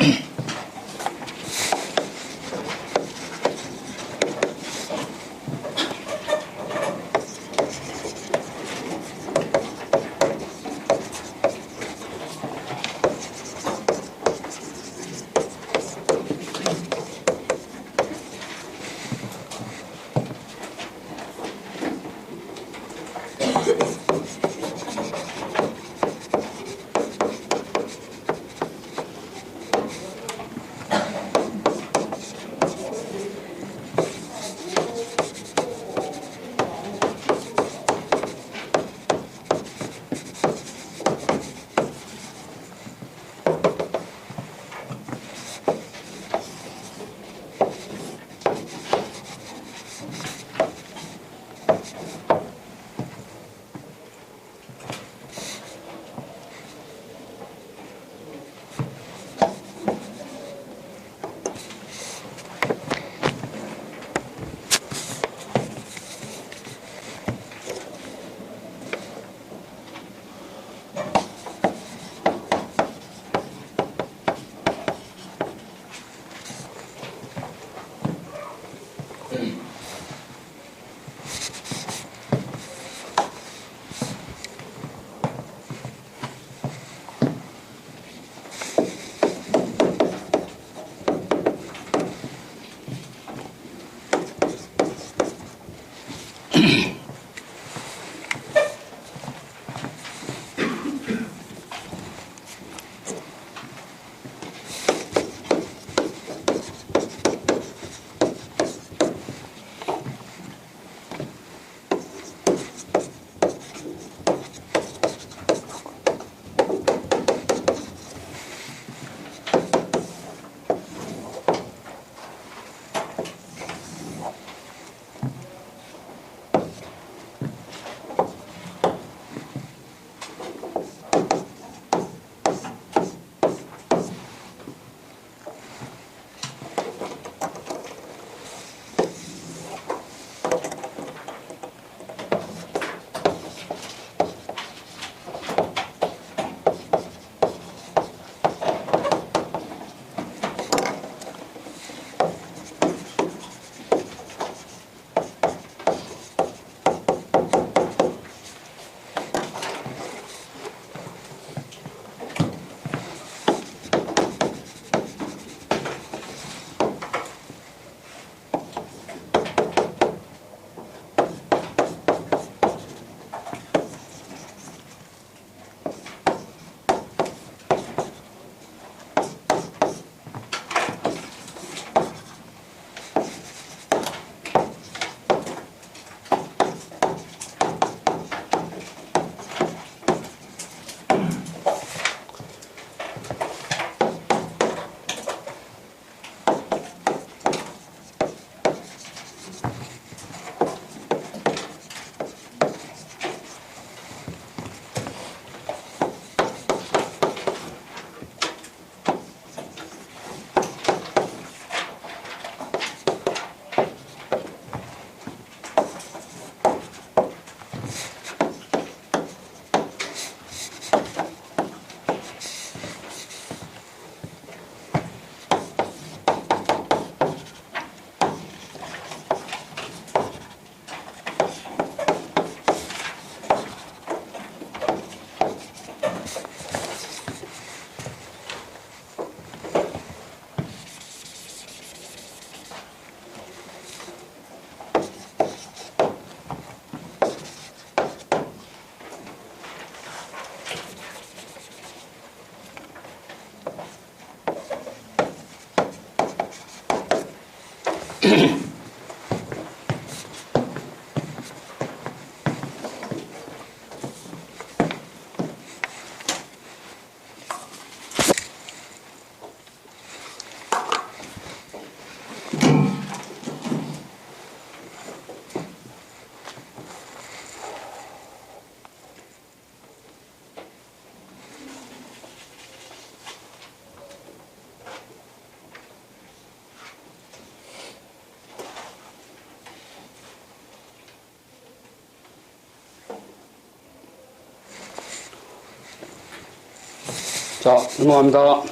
자, 넘어갑니다.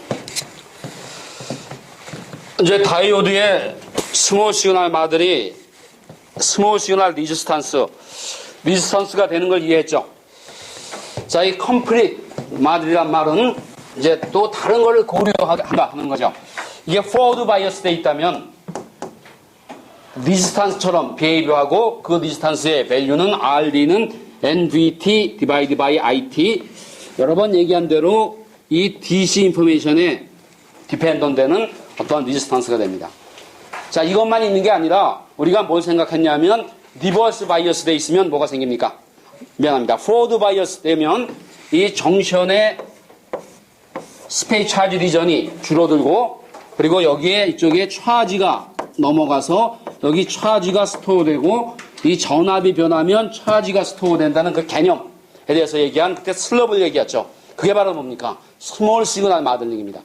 이제 다이오드의 스몰 시그널 마들이 스몰 시그널 리지스턴스가 되는 걸 이해했죠. 자, 이 컴플릿 마들이란 말은 이제 또 다른 걸 고려한다 하는 거죠. 이게 포워드 바이어스 돼 있다면 리지스턴스처럼 비헤이브하고 그 리지스턴스의 밸류는 RD는 NVT 디바이드 바이 IT 여러 번 얘기한 대로 이 DC 인포메이션에 디펜던 되는 어떠한 리지스턴스가 됩니다. 자, 이것만 있는 게 아니라 우리가 뭘 생각했냐면 리버스 바이어스 돼 있으면 뭐가 생깁니까? 미안합니다. 포워드 바이어스 되면 이 정션의 스페이스 차지 리전이 줄어들고 그리고 여기에 이쪽에 차지가 넘어가서 여기 차지가 스토어되고 이 전압이 변하면 차지가 스토어된다는 그 개념에 대해서 얘기한 그때 슬럽을 얘기했죠. 그게 바로 뭡니까? 스몰 시그널 마들링입니다.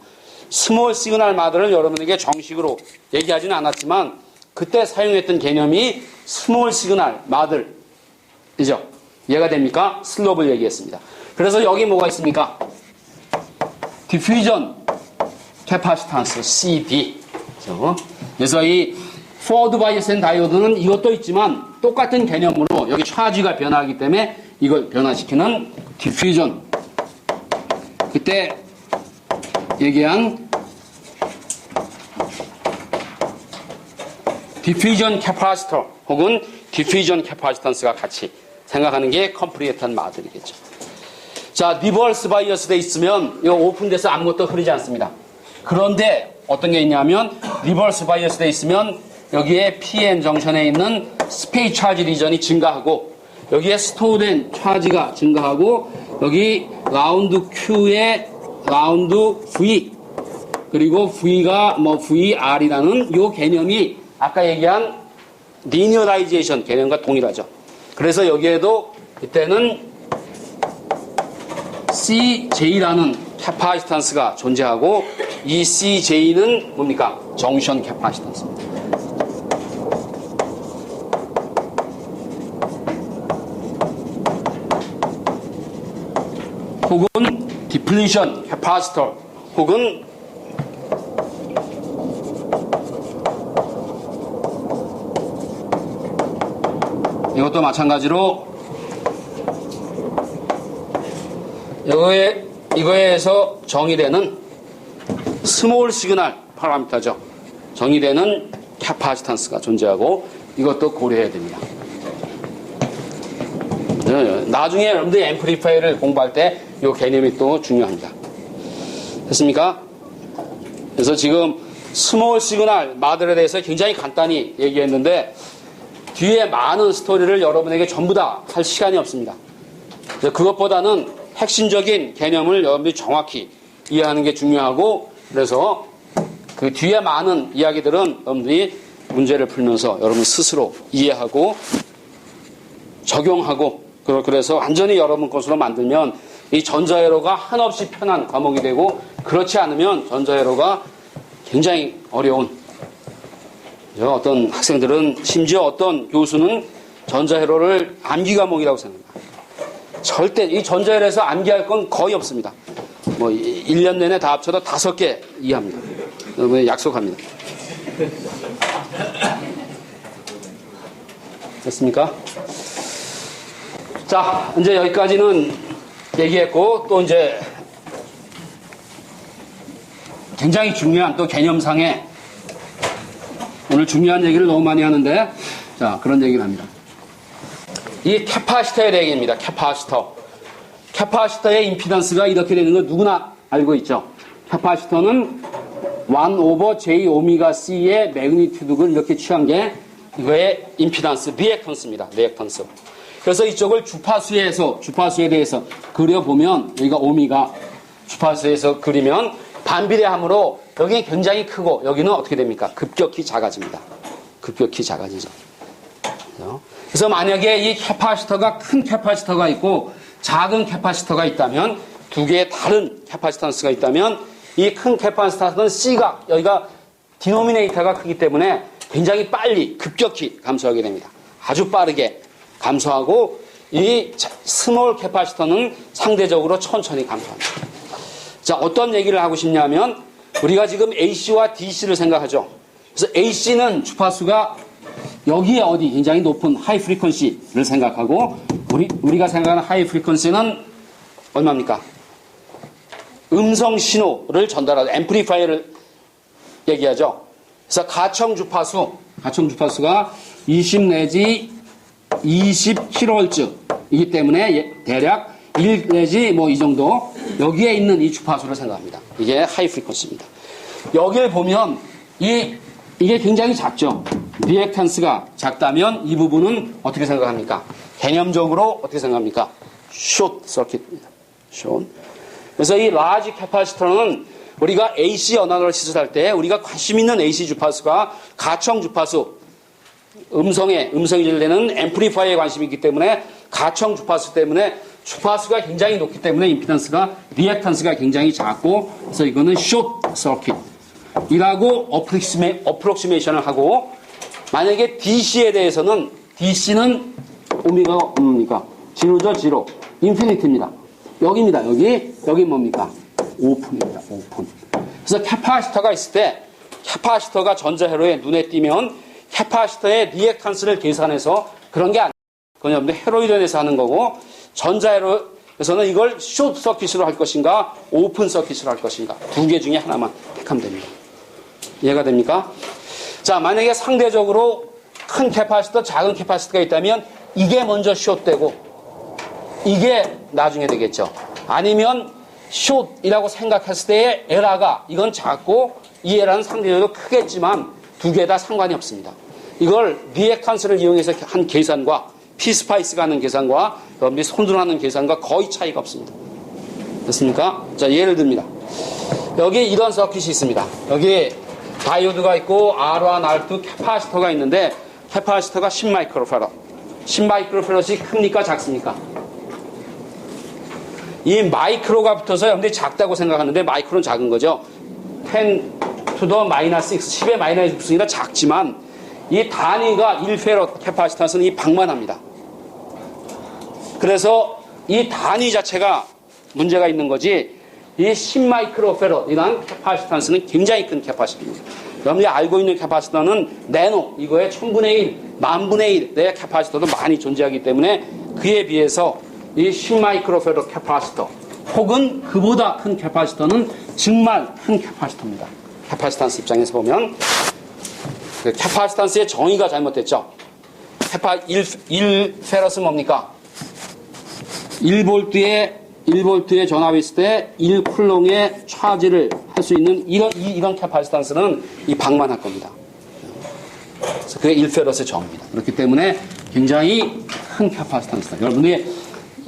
스몰 시그널 마들을 여러분에게 정식으로 얘기하지는 않았지만 그때 사용했던 개념이 스몰 시그널 마들이죠. 이해가 됩니까? 슬롭을 얘기했습니다. 그래서 여기 뭐가 있습니까? 디퓨전 캐파시탄스 CD. 그래서 이 포워드 바이어스 앤 다이오드는 이것도 있지만 똑같은 개념으로 여기 차지가 변하기 때문에 이걸 변화시키는 디퓨전. 그때 얘기한 디퓨전 캐파시터 혹은 디퓨전 캐파시턴스가 같이 생각하는 게 컴플리트한 마들이겠죠. 자, 리버스 바이어스 돼 있으면 이거 오픈돼서 아무것도 흐르지 않습니다. 그런데 어떤 게 있냐면 리버스 바이어스 돼 있으면 여기에 PN 정션에 있는 스페이스 차지 리전이 증가하고 여기에 스토어된 차지가 증가하고 여기 라운드 Q에 라운드 V 그리고 V가 뭐 VR이라는 요 개념이 아까 얘기한 리니어라이제이션 개념과 동일하죠. 그래서 여기에도 이때는 CJ라는 캐파시턴스가 존재하고 이 CJ는 뭡니까? 정션 캐파시턴스입니다. 혹은 디플리션 캐파시터 혹은 이것도 마찬가지로 이거에서 정의되는 스몰 시그널 파라미터죠. 정의되는 캐파시턴스가 존재하고 이것도 고려해야 됩니다. 나중에 여러분들 앰플리파이어를 공부할 때 이 개념이 또 중요합니다. 됐습니까? 그래서 지금 스몰 시그널 마들에 대해서 굉장히 간단히 얘기했는데 뒤에 많은 스토리를 여러분에게 전부 다 할 시간이 없습니다. 그것보다는 핵심적인 개념을 여러분들이 정확히 이해하는 게 중요하고 그래서 그 뒤에 많은 이야기들은 여러분들이 문제를 풀면서 여러분 스스로 이해하고 적용하고 그래서 완전히 여러분 것으로 만들면 이 전자회로가 한없이 편한 과목이 되고 그렇지 않으면 전자회로가 굉장히 어려운 어떤 학생들은 심지어 어떤 교수는 전자회로를 암기 과목이라고 생각합니다. 절대 이 전자회로에서 암기할 건 거의 없습니다. 뭐 1년 내내 다 합쳐도 5개 이해합니다. 여러분 약속합니다. 됐습니까? 자, 이제 여기까지는 얘기했고 또 이제 굉장히 중요한 또 개념상의 오늘 중요한 얘기를 너무 많이 하는데 자 그런 얘기를 합니다. 이 캐파시터의 얘기입니다. 캐파시터의 임피던스가 이렇게 되는 거 누구나 알고 있죠. 캐파시터는 1/j 오메가 c의 매그니튜드를 이렇게 취한 게 이거의 임피던스, 리액턴스입니다. 리액턴스. 그래서 이쪽을 주파수에 대해서 그려보면 여기가 오미가 주파수에서 그리면 반비례함으로 여기 굉장히 크고 여기는 어떻게 됩니까? 급격히 작아집니다. 급격히 작아지죠. 그래서 만약에 이 캐파시터가 큰 캐파시터가 있고 작은 캐파시터가 있다면 두 개의 다른 캐파시턴스가 있다면 이 큰 캐파시터는 C가 여기가 디노미네이터가 크기 때문에 굉장히 빨리 급격히 감소하게 됩니다. 아주 빠르게 감소하고 이 스몰 캐파시터는 상대적으로 천천히 감소합니다. 자, 어떤 얘기를 하고 싶냐면 우리가 지금 AC와 DC를 생각하죠. 그래서 AC는 주파수가 여기에 어디 굉장히 높은 하이 프리퀀시를 생각하고 우리가 생각하는 하이 프리퀀시는 얼마입니까? 음성 신호를 전달하는 앰플리파이어를 얘기하죠. 그래서 가청 주파수가 20 내지 20kHz이기 때문에 대략 1 내지 뭐 이 정도 여기에 있는 이 주파수를 생각합니다. 이게 하이 프리퀀시입니다. 여기를 보면 이게 굉장히 작죠. 리액턴스가 작다면 이 부분은 어떻게 생각합니까? 개념적으로 어떻게 생각합니까? 숏 서킷입니다. 숏. 그래서 이 라지 캐파시터는 우리가 AC 어나리시스 할 때 우리가 관심 있는 AC 주파수가 가청 주파수, 음성이 들리는 앰플리파이어에 관심이 있기 때문에 가청 주파수 때문에 주파수가 굉장히 높기 때문에 임피던스가 리액턴스가 굉장히 작고 그래서 이거는 숏 서킷이라고 어프록시메이션을 하고 만약에 DC에 대해서는 DC는 오미가 뭡니까? 지로죠. 인피니티입니다. 여기입니다. 여기 뭡니까? 오픈입니다. 오픈. 그래서 캐파시터가 있을 때 캐파시터가 전자회로에 눈에 띄면 캐파시터의 리액턴스를 계산해서 그런 게 아니에요. 그건 여러분들 헤로이론에서 하는 거고 전자회로에서는 이걸 숏 서킷으로 할 것인가 오픈 서킷으로 할 것인가 두 개 중에 하나만 택하면 됩니다. 이해가 됩니까? 자, 만약에 상대적으로 큰 캐파시터, 작은 캐파시터가 있다면 이게 먼저 숏되고 이게 나중에 되겠죠. 아니면 숏이라고 생각했을 때의 에라가 이건 작고 이 에라는 상대적으로 크겠지만 두 개 다 상관이 없습니다. 이걸 리액턴스를 이용해서 한 계산과 피스파이스가 하는 계산과 여러분들이 손으로 하는 계산과 거의 차이가 없습니다. 됐습니까? 자, 예를 듭니다. 여기 이런 서킷이 있습니다. 여기 다이오드가 있고 R1, R2 캐파시터가 있는데 캐파시터가 10마이크로패럿. 10마이크로패럿이 큽니까? 작습니까? 이 마이크로가 붙어서 여러분들이 작다고 생각하는데 마이크로는 작은 거죠. 10 to the minus 6, 10의 마이너스 6이나 작지만 이 단위가 1페럿 캐파시턴스는 이 방만합니다. 그래서 이 단위 자체가 문제가 있는 거지 이 10마이크로페럿이라는 캐파시턴스는 굉장히 큰 캐파시터입니다. 여러분들이 알고 있는 캐파시터는 내노, 이거의 1000분의 1, 10,000분의 1의 캐파시터도 많이 존재하기 때문에 그에 비해서 이 10마이크로페럿 캐파시터 혹은 그보다 큰 캐파시터는 정말 큰 캐파시터입니다. 캐파시턴스 입장에서 보면 그 캐파시턴스의 정의가 잘못됐죠. 1페럿은 뭡니까? 1볼트의 전압이 있을 때 1쿨롱의 차지를 할 수 있는 이런 캐파시턴스는 이 방만할 겁니다. 그래서 그게 1페럿의 정의입니다. 그렇기 때문에 굉장히 큰 캐파시턴스다. 여러분들이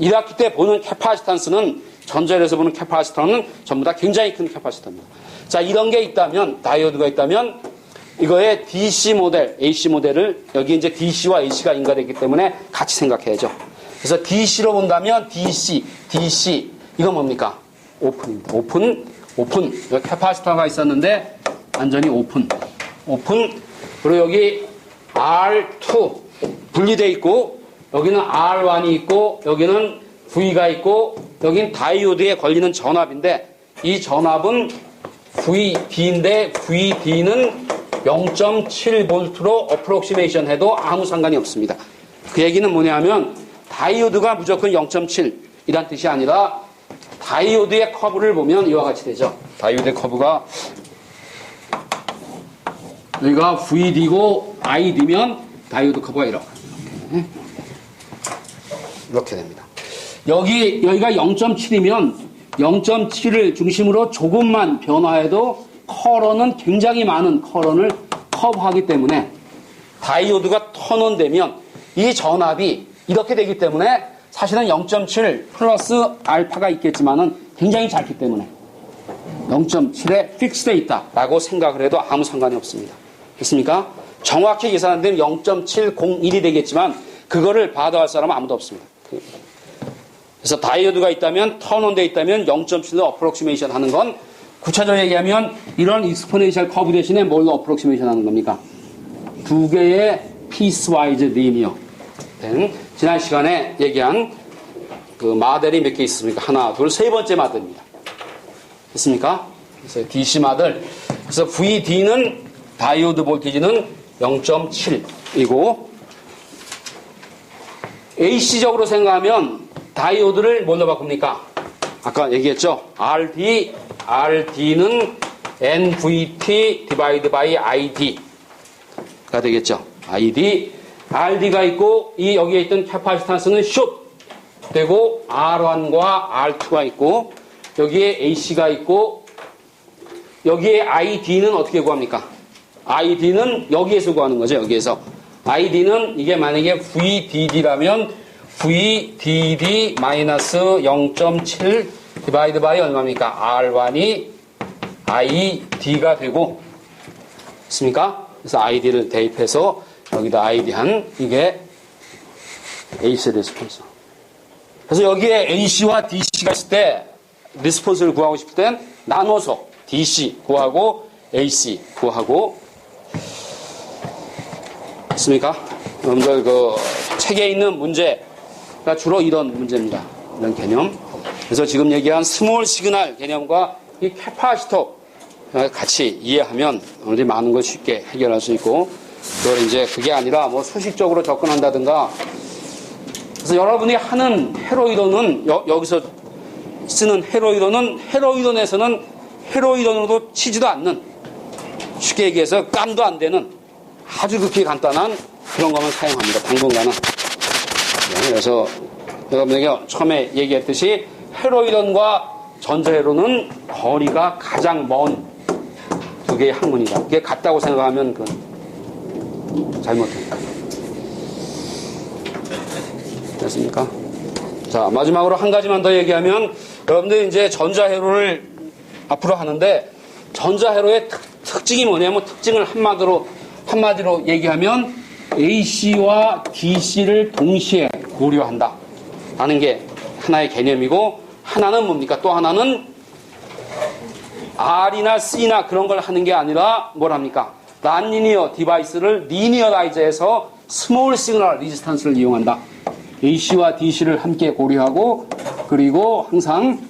1학기 때 보는 캐파시턴스는 전자에서 보는 캐파시터는 전부 다 굉장히 큰 캐파시터입니다. 자, 이런 게 있다면 다이오드가 있다면 이거의 DC 모델, AC 모델을 여기 이제 DC와 AC가 인가되기 때문에 같이 생각해야죠. 그래서 DC로 본다면 DC 이건 뭡니까? 오픈입니다. 오픈. 여기 캐파시터가 있었는데 완전히 오픈. 그리고 여기 R2 분리되어 있고 여기는 R1이 있고 여기는 V가 있고 여긴 다이오드에 걸리는 전압인데 이 전압은 VD인데 VD는 0.7V로 어프록시메이션 해도 아무 상관이 없습니다. 그 얘기는 뭐냐면 다이오드가 무조건 0.7이란 뜻이 아니라 다이오드의 커브를 보면 이와 같이 되죠. 다이오드의 커브가 여기가 VD고 ID면 다이오드 커브가 이렇게 됩니다. 여기가 0.7이면 0.7을 중심으로 조금만 변화해도 커런은 굉장히 많은 커런을 커버하기 때문에 다이오드가 턴온되면 이 전압이 이렇게 되기 때문에 사실은 0.7 플러스 알파가 있겠지만은 굉장히 작기 때문에 0.7에 픽스되어 있다라고 생각을 해도 아무 상관이 없습니다. 됐습니까? 정확히 계산한 데는 0.701이 되겠지만 그거를 받아갈 사람은 아무도 없습니다. 그래서 다이오드가 있다면 턴온되어 있다면 0.7로 어프록시메이션 하는 건 구체적으로 얘기하면 이런 익스포넨셜 커브 대신에 뭘로 어프록시메이션 하는 겁니까? 두 개의 피스와이즈 리니어 된 지난 시간에 얘기한 그 마델이 몇 개 있습니까? 하나, 둘, 세 번째 마델입니다. 됐습니까? 그래서 DC 마델. 그래서 VD는 다이오드 볼티지는 0.7이고 AC적으로 생각하면 다이오드를 뭘로 바꿉니까? 아까 얘기했죠? RD는 NVT 디바이드 바이 ID가 되겠죠. RD가 있고 이 여기에 있던 캐파시탄스는 숏 되고 R1과 R2가 있고 여기에 AC가 있고 여기에 ID는 어떻게 구합니까? ID는 여기에서 구하는 거죠. 여기에서 ID는 이게 만약에 VDD라면 VDD-0.7 디바이드 바이 얼마입니까? R1이 ID가 되고 있습니까? 그래서 ID를 대입해서 여기다 ID한 이게 AC 리스폰스. 그래서 여기에 AC와 DC가 있을 때 리스폰스를 구하고 싶을 땐 나눠서 DC 구하고 AC 구하고 있습니까? 여러분들 그 책에 있는 문제가 주로 이런 문제입니다. 이런 개념. 그래서 지금 얘기한 스몰 시그널 개념과 이 캐파시터 같이 이해하면 여러분들이 많은 걸 쉽게 해결할 수 있고 그걸 이제 그게 아니라 뭐 수식적으로 접근한다든가 그래서 여러분이 하는 헤로이론은 여기서 쓰는 헤로이론은 헤로이론에서는 헤로이론으로 치지도 않는 쉽게 얘기해서 깜도 안 되는 아주 극히 간단한 그런 것만 사용합니다. 당분간은. 네, 그래서 여러분에게 처음에 얘기했듯이 헤로이론과 전자헤로는 거리가 가장 먼 두 개의 학문이다. 그게 같다고 생각하면 그건 잘못됩니다. 됐습니까? 자, 마지막으로 한 가지만 더 얘기하면 여러분들 이제 전자회로를 앞으로 하는데 전자회로의 특징이 뭐냐면 특징을 한마디로 얘기하면 AC와 DC를 동시에 고려한다 하는 게 하나의 개념이고 하나는 뭡니까? 또 하나는 R이나 C나 그런 걸 하는 게 아니라 뭐랍니까? 난리니어 디바이스를 리니어라이즈해서 스몰 시그널 리지스턴스를 이용한다. AC와 DC를 함께 고려하고 그리고 항상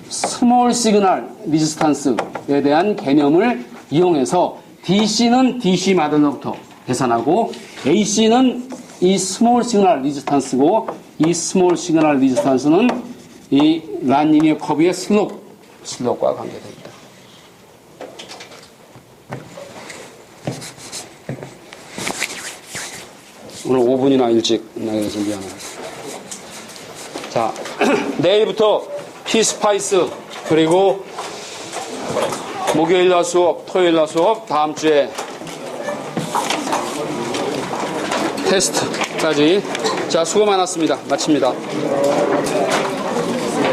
스몰 시그널 리지스턴스에 대한 개념을 이용해서 DC는 DC 마들로부터 계산하고 AC는 이 스몰 시그널 리지스턴스고 이 스몰 시그널 리지스턴스는 이 란리니어 커브의 슬롭과 관계됩니다. 오늘 5분이나 일찍 끝나서 미안합니다. 자, 내일부터 피스파이스 그리고 목요일 날 수업, 토요일 날 수업, 다음 주에 테스트까지. 자, 수고 많았습니다. 마칩니다.